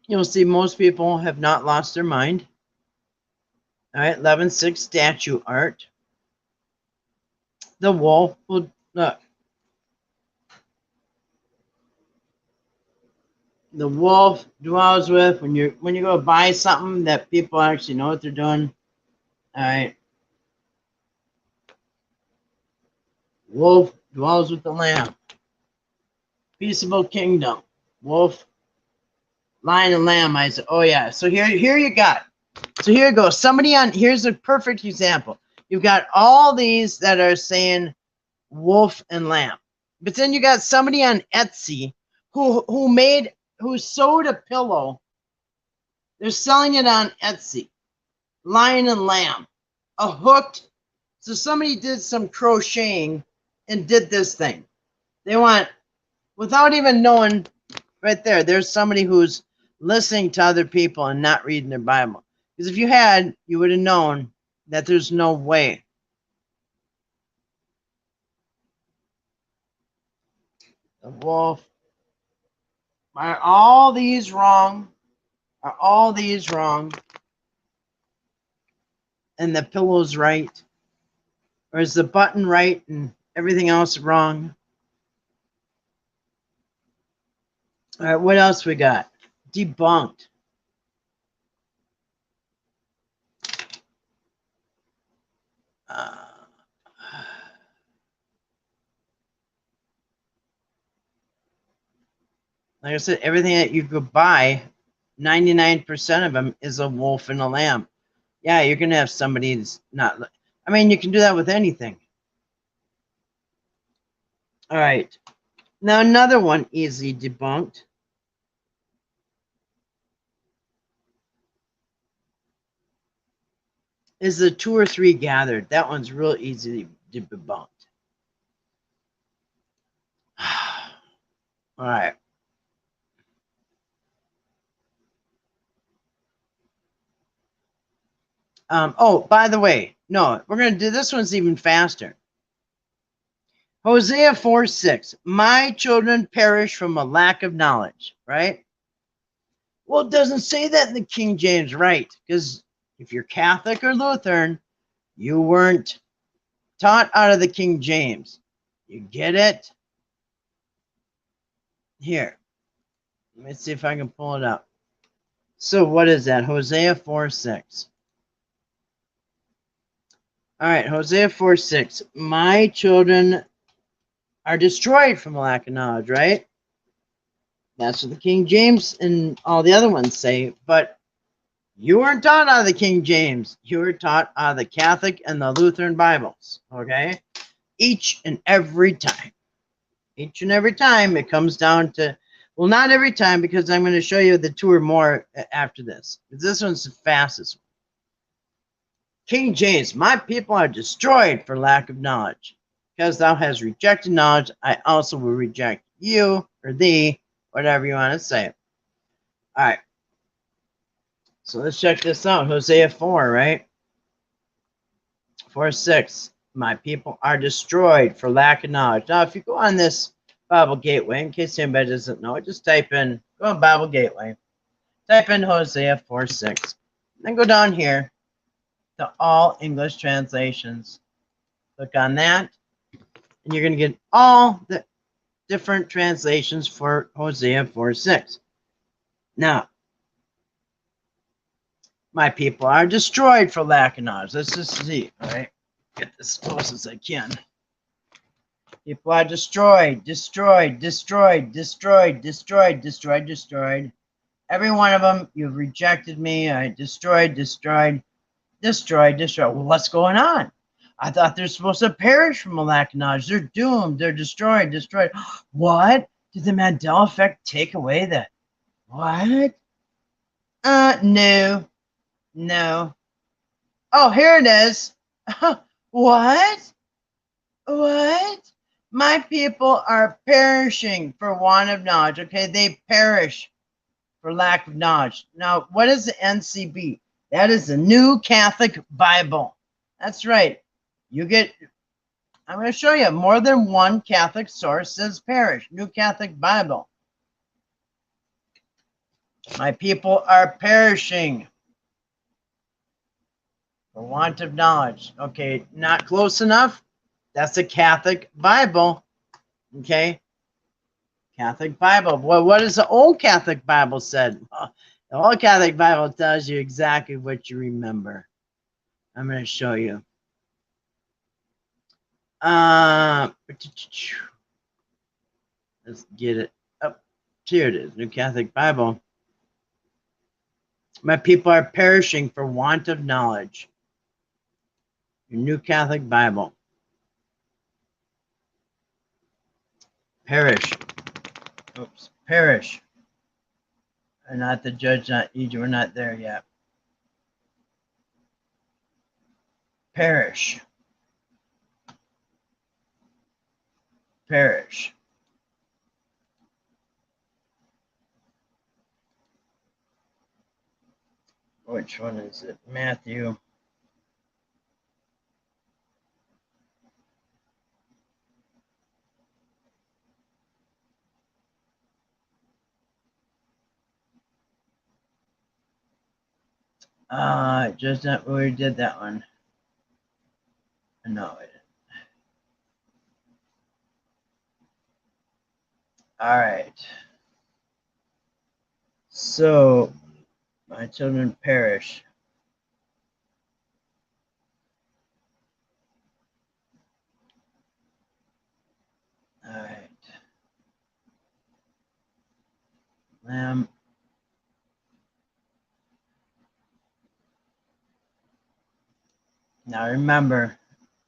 you'll see most people have not lost their mind. All right, 11:6 statue art. The wolf will look. The wolf dwells with when you go buy something that people actually know what they're doing. All right. Wolf dwells with the lamb. Peaceable kingdom. Wolf, lion, and lamb. I said, oh yeah. So here you got. So here you go. Here's a perfect example. You've got all these that are saying wolf and lamb, but then you got somebody on Etsy who sewed a pillow. They're selling it on Etsy. Lion and lamb, a hooked. So somebody did some crocheting and did this thing. They want, without even knowing, right there, there's somebody who's listening to other people and not reading their Bible. Because if you had, you would have known that there's no way. The wolf. Are all these wrong? Are all these wrong? And the pillow's right? Or is the button right and everything else wrong? All right, what else we got? Debunked. Like I said, everything that you could buy, 99% of them is a wolf and a lamb. Yeah, you're going to have somebody that's not. I mean, you can do that with anything. All right. Now, another one easily debunked. Is the 2 or 3 gathered. That one's real easily debunked. All right. Oh, by the way, no, we're going to do this one's even faster. Hosea 4:6. My children perish from a lack of knowledge, right? Well, it doesn't say that in the King James, right? Because if you're Catholic or Lutheran, you weren't taught out of the King James. You get it? Here. Let me see if I can pull it up. So what is that? Hosea 4:6. All right, Hosea 4:6. My children are destroyed from a lack of knowledge, right? That's what the King James and all the other ones say. But you weren't taught out of the King James. You were taught out of the Catholic and the Lutheran Bibles, okay? Each and every time. Each and every time it comes down to, well, not every time, because I'm going to show you the 2 or more after this. This one's the fastest one. King James, my people are destroyed for lack of knowledge. Because thou hast rejected knowledge, I also will reject you, or thee, whatever you want to say. All right. So let's check this out. Hosea 4, right? 4:6. My people are destroyed for lack of knowledge. Now, if you go on this Bible Gateway, in case anybody doesn't know, just type in, go on Bible Gateway, type in Hosea 4:6. Then go down here to all English translations. Click on that, and you're going to get all the different translations for Hosea 4:6. Now, my people are destroyed for lack of knowledge. Let's just see, all right? Get this as close as I can. People are destroyed, destroyed, destroyed, destroyed, destroyed, destroyed, destroyed. Every one of them, you've rejected me. I destroyed, destroyed, destroyed, destroyed. Well, what's going on? I thought they're supposed to perish from a lack of knowledge. They're doomed. They're destroyed, destroyed. What? Did the Mandela effect take away that? What? No. No. Oh, here it is. What? What? My people are perishing for want of knowledge. Okay, they perish for lack of knowledge. Now, what is the NCB? That is the New Catholic Bible. That's right. I'm going to show you more than one Catholic source says perish. New Catholic Bible. My people are perishing for want of knowledge. Okay, not close enough. That's a Catholic Bible. Okay, Catholic Bible. Well, what does the Old Catholic Bible said? The Old Catholic Bible tells you exactly what you remember. I'm going to show you. Let's get it up. Here it is, New Catholic Bible. My people are perishing for want of knowledge. Your New Catholic Bible. Perish. Oops. Perish. And not the judge, not Egypt. We're not there yet. Perish. Perish. Which one is it? Matthew. Just not where we did that one. No, it didn't. All right. So, my children perish. All right. Lamb. Now remember,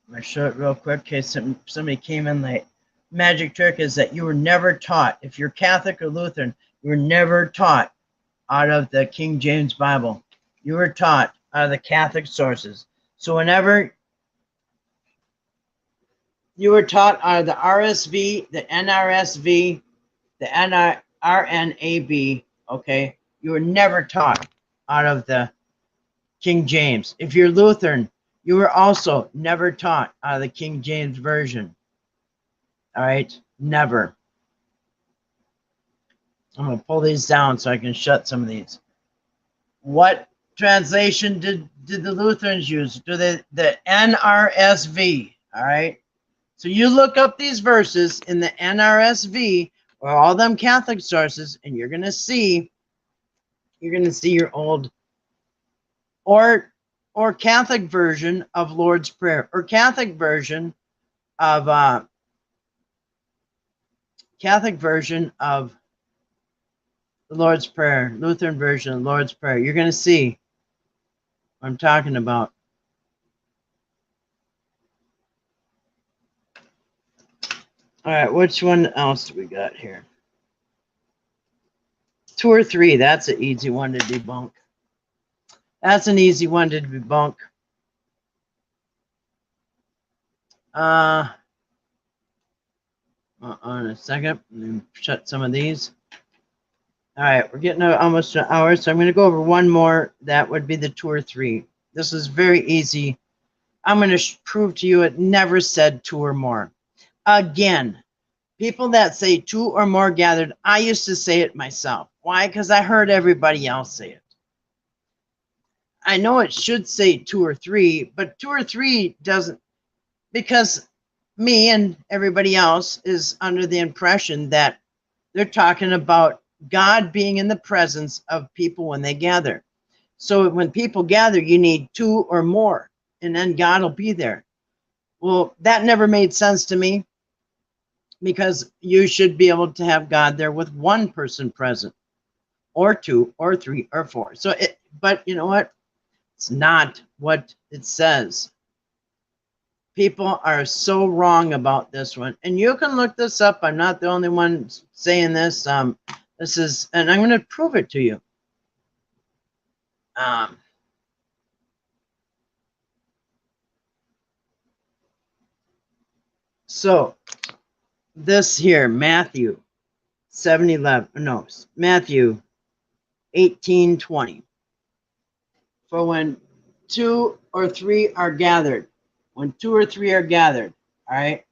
I'm going to show it real quick in case somebody came in late. Magic trick is that you were never taught, if you're Catholic or Lutheran, you were never taught out of the King James Bible. You were taught out of the Catholic sources. So whenever you were taught out of the RSV, the NRSV, the RNAB, okay, you were never taught out of the King James. If you're Lutheran, you were also never taught out of the King James Version. All right? Never. I'm going to pull these down so I can shut some of these. What translation did the Lutherans use? Do they the NRSV? All right? So you look up these verses in the NRSV or all them Catholic sources, and you're going to see your old or Catholic version of Lord's Prayer, or Catholic version of the Lord's Prayer, Lutheran version of Lord's Prayer. You're going to see what I'm talking about. All right, which one else do we got here? 2 or 3. That's an easy one to debunk. That's an easy one to debunk. On a second, let me shut some of these. All right, we're getting almost an hour, so I'm going to go over one more. That would be the 2 or 3. This is very easy. I'm going to prove to you it never said 2 or more. Again, people that say 2 or more gathered, I used to say it myself. Why? Because I heard everybody else say it. I know it should say 2 or 3, but 2 or 3 doesn't, because me and everybody else is under the impression that they're talking about God being in the presence of people when they gather. So when people gather, you need 2 or more, and then God will be there. Well, that never made sense to me, because you should be able to have God there with one person present, or 2 or 3 or 4. So but you know what? It's not what it says. People are so wrong about this one, and you can look this up. I'm not the only one saying this. This is, and I'm going to prove it to you. So this here, Matthew 7:11. No, Matthew 18:20. For when 2 or 3 are gathered, when 2 or 3 are gathered, all right.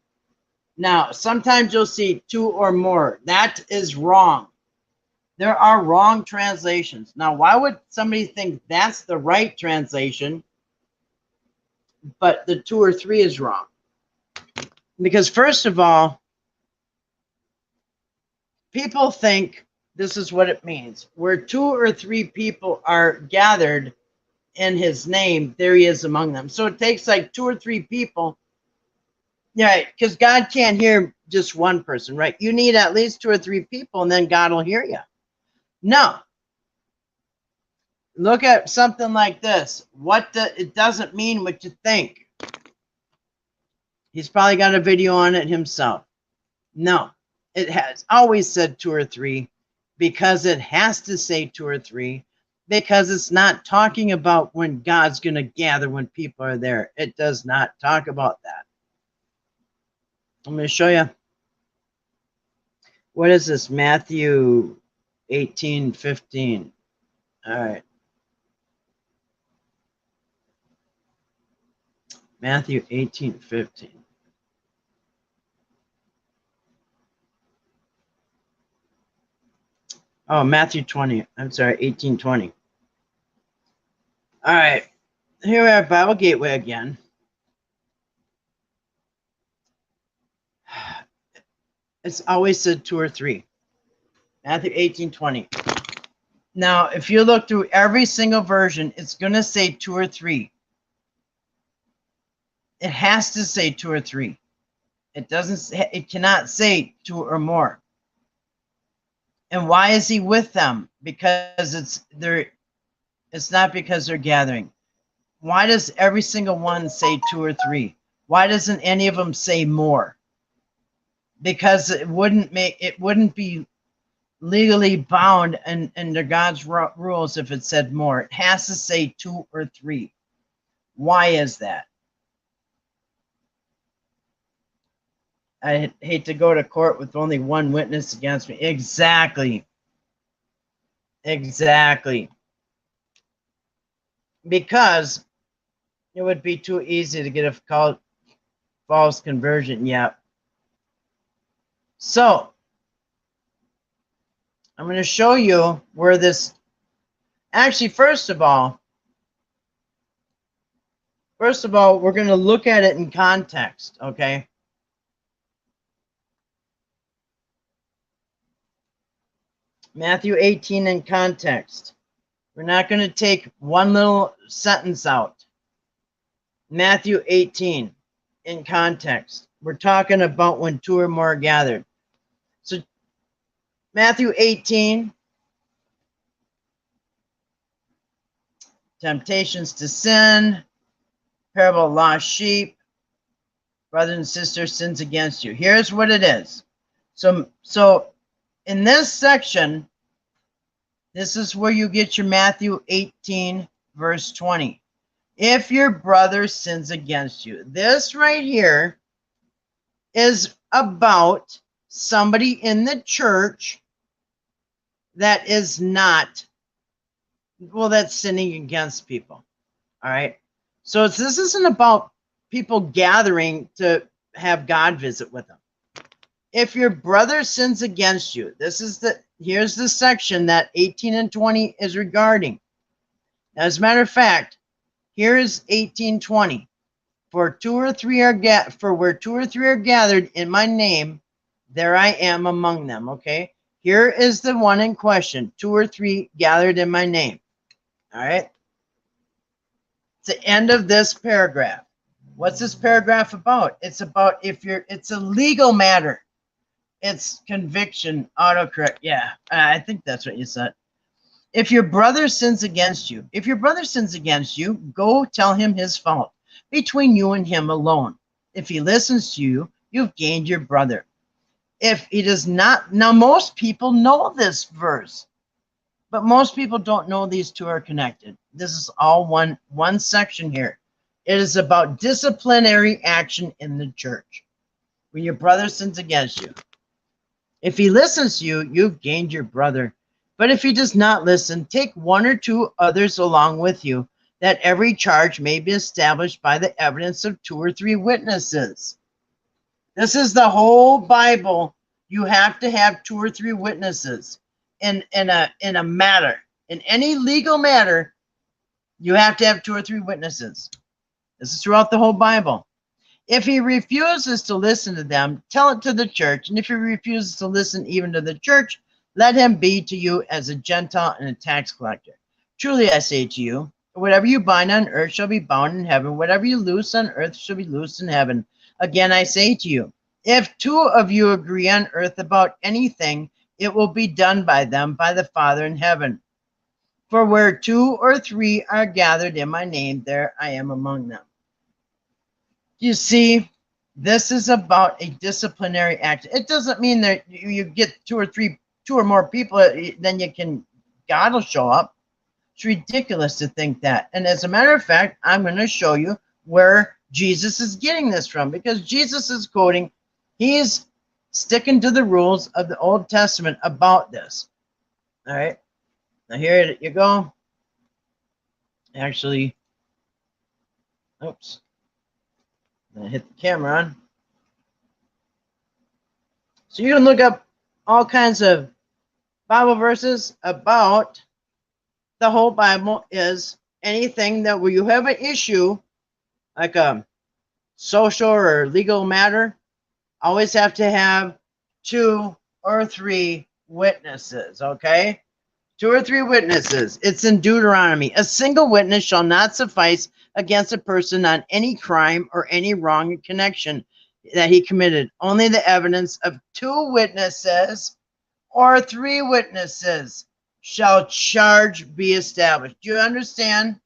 Now, sometimes you'll see 2 or more. That is wrong. There are wrong translations. Now, why would somebody think that's the right translation, but the 2 or 3 is wrong? Because first of all, people think this is what it means. Where 2 or 3 people are gathered in his name, there he is among them. So it takes like 2 or 3 people. Yeah, because God can't hear just one person, right? You need at least 2 or 3 people, and then God will hear you. No. Look at something like this. It doesn't mean what you think. He's probably got a video on it himself. No, it has always said 2 or 3, because it has to say 2 or 3, because it's not talking about when God's going to gather when people are there. It does not talk about that. I'm going to show you. What is this? Matthew 18:15. All right. Matthew 18:15. Oh, Matthew 20. I'm sorry, 18:20. All right. Here we are at Bible Gateway again. It's always said 2 or 3. Matthew 18:20. Now, if you look through every single version, it's going to say 2 or 3. It has to say 2 or 3. It doesn't. It cannot say 2 or more. And why is he with them? Because it's not because they're gathering. Why does every single one say 2 or 3? Why doesn't any of them say more? Because it wouldn't be legally bound under God's rules if it said more. It has to say 2 or 3. Why is that? I hate to go to court with only one witness against me. Exactly. Exactly. Because it would be too easy to get a false conversion. Yeah. So I'm going to show you where this. Actually, first of all, we're going to look at it in context, okay? Matthew 18 in context. We're not going to take one little sentence out. Matthew 18 in context. We're talking about when 2 or more are gathered. So Matthew 18, temptations to sin, parable of lost sheep, brothers and sisters, sins against you. Here's what it is. So in this section, this is where you get your Matthew 18, verse 20. If your brother sins against you. This right here is about somebody in the church that is not, well, that's sinning against people. All right. So this isn't about people gathering to have God visit with them. If your brother sins against you, here's the section that 18 and 20 is regarding. As a matter of fact, here is 18:20. For where 2 or 3 are gathered in my name, there I am among them. Okay, here is the one in question: 2 or 3 gathered in my name. All right, it's the end of this paragraph. What's this paragraph about? It's about it's a legal matter. It's conviction, autocorrect. Yeah, I think that's what you said. If your brother sins against you, go tell him his fault between you and him alone. If he listens to you, you've gained your brother. If he does not, now most people know this verse, but most people don't know these two are connected. This is all one section here. It is about disciplinary action in the church. When your brother sins against you, if he listens to you, you've gained your brother. But if he does not listen, take 1 or 2 others along with you, that every charge may be established by the evidence of 2 or 3 witnesses. This is the whole Bible. You have to have 2 or 3 witnesses in a matter. In any legal matter, you have to have 2 or 3 witnesses. This is throughout the whole Bible. If he refuses to listen to them, tell it to the church. And if he refuses to listen even to the church, let him be to you as a Gentile and a tax collector. Truly I say to you, whatever you bind on earth shall be bound in heaven. Whatever you loose on earth shall be loosed in heaven. Again I say to you, if 2 of you agree on earth about anything, it will be done by them by the Father in heaven. For where 2 or 3 are gathered in my name, there I am among them. You see, this is about a disciplinary act. It doesn't mean that you get 2 or more people, then God will show up. It's ridiculous to think that. And as a matter of fact, I'm going to show you where Jesus is getting this from, because Jesus is quoting, he's sticking to the rules of the Old Testament about this. All right. Now here you go. Actually, oops. I'm going to hit the camera on. So you can look up all kinds of Bible verses about the whole Bible. Is anything that where you have an issue, like a social or legal matter, always have to have 2 or 3 witnesses, okay? 2 or 3 witnesses. It's in Deuteronomy. A single witness shall not suffice against a person on any crime or any wrong connection that he committed. Only the evidence of 2 witnesses or 3 witnesses shall charge be established. Do you understand?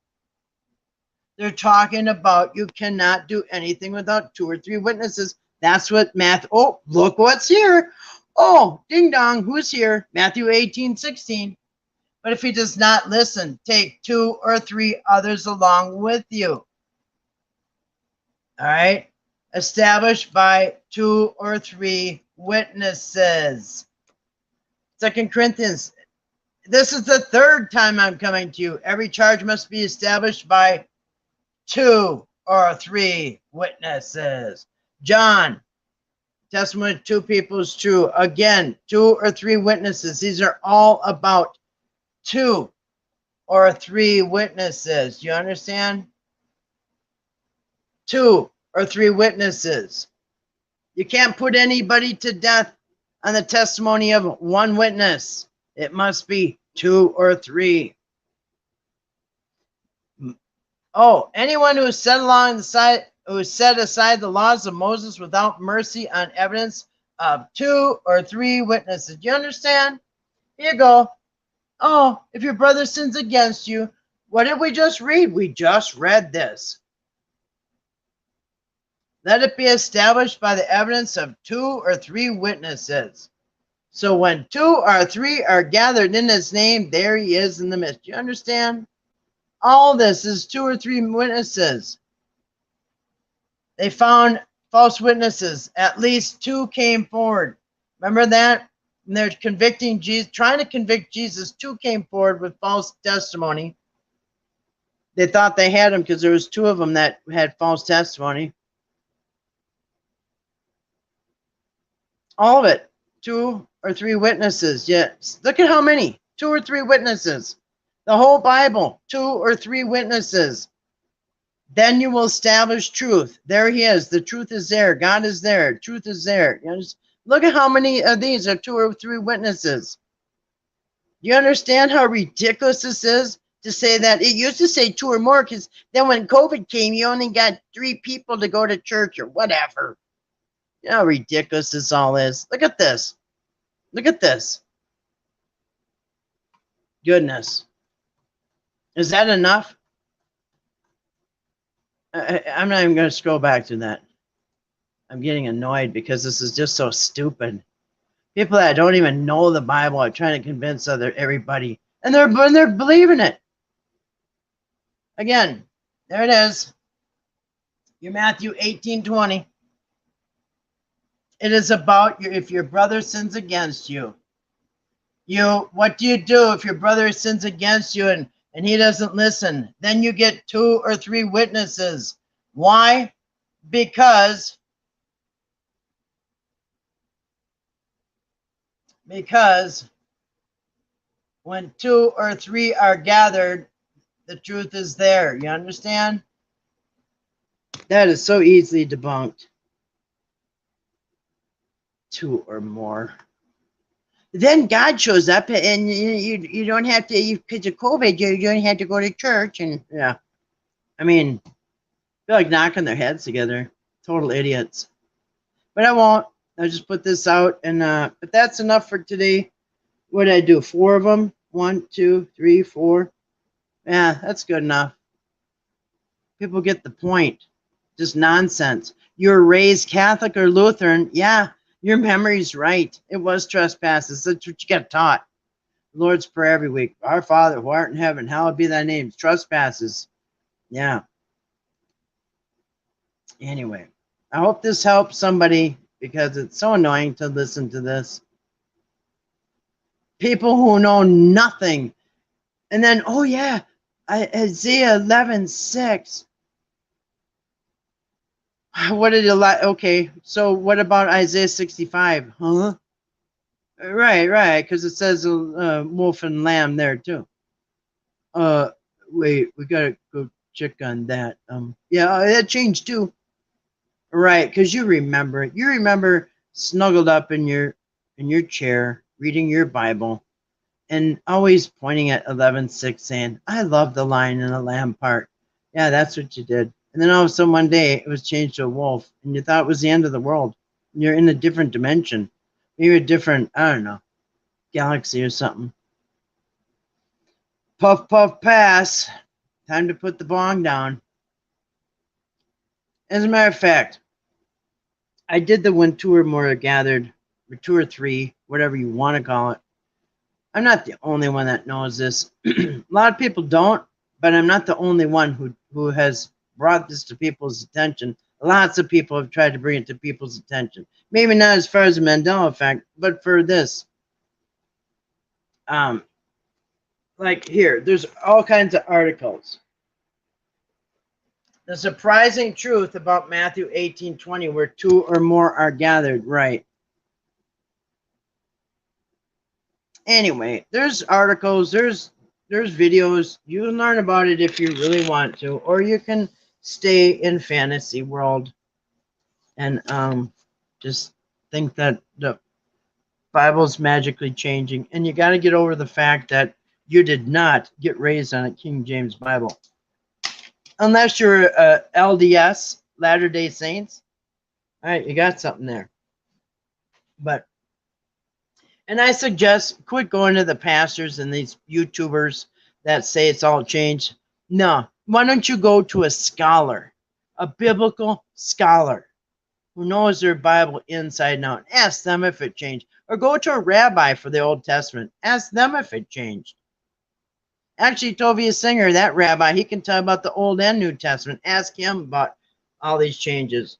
They're talking about you cannot do anything without 2 or 3 witnesses. That's what oh, look what's here. Oh, ding dong, who's here? Matthew 18:16. But if he does not listen, take 2 or 3 others along with you. All right? Established by 2 or 3 witnesses. 2 Corinthians. This is the 3rd time I'm coming to you. Every charge must be established by 2 or 3 witnesses. John, testimony of 2 people is true. Again, 2 or 3 witnesses. These are all about 2 or 3 witnesses. Do you understand? 2 or 3 witnesses. You can't put anybody to death on the testimony of 1 witness. It must be 2 or 3. Oh, anyone who set aside the laws of Moses without mercy on evidence of 2 or 3 witnesses. Do you understand? Here you go. Oh, if your brother sins against you, what did we just read? We just read this. Let it be established by the evidence of 2 or 3 witnesses. So when 2 or 3 are gathered in his name, there he is in the midst. Do you understand? All this is 2 or 3 witnesses. They found false witnesses. At least 2 came forward. Remember that? And they're convicting Jesus, trying to convict Jesus. 2 came forward with false testimony. They thought they had him because there was 2 of them that had false testimony. All of it. 2 or 3 witnesses. Yes. Look at how many. 2 or 3 witnesses. The whole Bible. 2 or 3 witnesses. Then you will establish truth. There he is. The truth is there. God is there. Truth is there. You know, look at how many of these are 2 or 3 witnesses. You understand how ridiculous this is? To say that it used to say 2 or more, because then when COVID came, you only got 3 people to go to church or whatever. You know how ridiculous this all is. Look at this. Look at this. Goodness. Is that enough? I'm not even going to scroll back to that. I'm getting annoyed because this is just so stupid. People that don't even know the Bible are trying to convince everybody, and they're believing it. Again, there it is. Your Matthew 18:20. It is about if your brother sins against you. What do you do if your brother sins against you and he doesn't listen? Then you get 2 or 3 witnesses. Why? Because when 2 or 3 are gathered, the truth is there. You understand? That is so easily debunked. 2 or more. Then God shows up, and you don't have to, because of COVID, you don't have to go to church. And yeah, I mean, they're like knocking their heads together. Total idiots. But I won't. I'll just put this out, and but that's enough for today. What did I do? 4 of them? 1, 2, 3, 4. Yeah, that's good enough. People get the point. Just nonsense. You were raised Catholic or Lutheran. Yeah, your memory's right. It was trespasses. That's what you get taught. Lord's Prayer every week. Our Father who art in heaven, hallowed be thy name. Trespasses. Yeah. Anyway, I hope this helps somebody, because it's so annoying to listen to this. People who know nothing. And then, oh yeah, Isaiah 11:6. What did you like? Okay, so what about Isaiah 65? Huh? Right, because it says wolf and lamb there too. Wait, we gotta go check on that. Yeah, that changed too. Right, because you remember snuggled up in your chair, reading your Bible, and always pointing at 11:6, saying, "I love the lion and the lamb part." Yeah, that's what you did. And then all of a sudden one day it was changed to a wolf, and you thought it was the end of the world. You're in a different dimension, maybe a different, I don't know, galaxy or something. Puff, puff, pass. Time to put the bong down. As a matter of fact, I did the when 2 or more are gathered, or 2 or 3, whatever you want to call it. I'm not the only one that knows this. A lot of people don't, but I'm not the only one who has brought this to people's attention. Lots of people have tried to bring it to people's attention. Maybe not as far as the Mandela effect, but for this. Like here, there's all kinds of articles. The surprising truth about Matthew 18:20, where 2 or more are gathered, right? Anyway, there's articles, there's videos. You can learn about it if you really want to, or you can stay in fantasy world and just think that the Bible's magically changing. And you got to get over the fact that you did not get raised on a King James Bible. Unless you're LDS, Latter-day Saints. All right, you got something there. And I suggest quit going to the pastors and these YouTubers that say it's all changed. No, why don't you go to a scholar, a biblical scholar who knows their Bible inside and out. Ask them if it changed. Or go to a rabbi for the Old Testament. Ask them if it changed. Actually, Tovia Singer, that rabbi, he can tell about the Old and New Testament. Ask him about all these changes.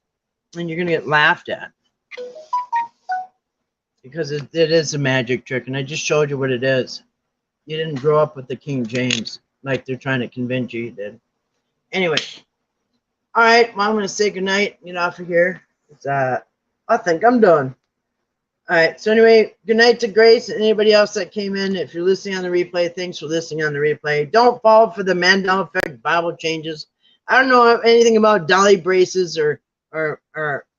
And you're going to get laughed at. Because it is a magic trick. And I just showed you what it is. You didn't grow up with the King James like they're trying to convince you did. Anyway. All right. Well, I'm going to say goodnight. Get off of here. I think I'm done. All right. So anyway, good night to Grace and anybody else that came in. If you're listening on the replay, thanks for listening on the replay. Don't fall for the Mandela effect Bible changes. I don't know anything about dolly braces or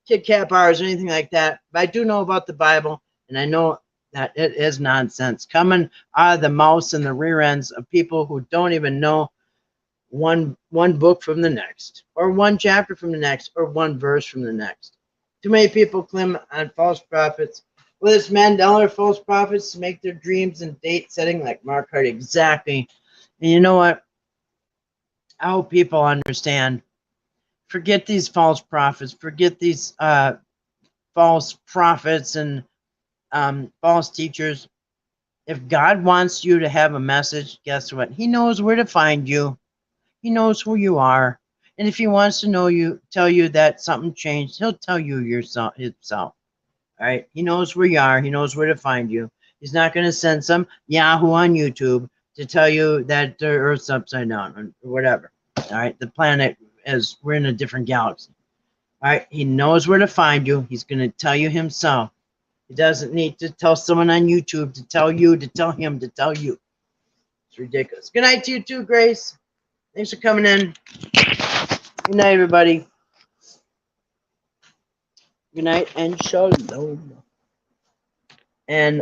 Kit Kat bars or anything like that, but I do know about the Bible, and I know that it is nonsense coming out of the mouths and the rear ends of people who don't even know one book from the next, or one chapter from the next, or one verse from the next. Too many people claim on false prophets. Whether it's Mandela or false prophets to make their dreams and date setting like Mark Hart. Exactly. And you know what? I hope people understand. Forget these false prophets. Forget these false prophets and false teachers. If God wants you to have a message, guess what? He knows where to find you. He knows who you are. And if he wants to tell you that something changed, he'll tell you himself. All right. He knows where you are. He knows where to find you. He's not going to send some Yahoo on YouTube to tell you that the Earth's upside down or whatever. All right. The planet is, we're in a different galaxy. All right. He knows where to find you. He's going to tell you himself. He doesn't need to tell someone on YouTube to tell you, to tell him, to tell you. It's ridiculous. Good night to you too, Grace. Thanks for coming in. Good night, everybody. Good night and shalom. And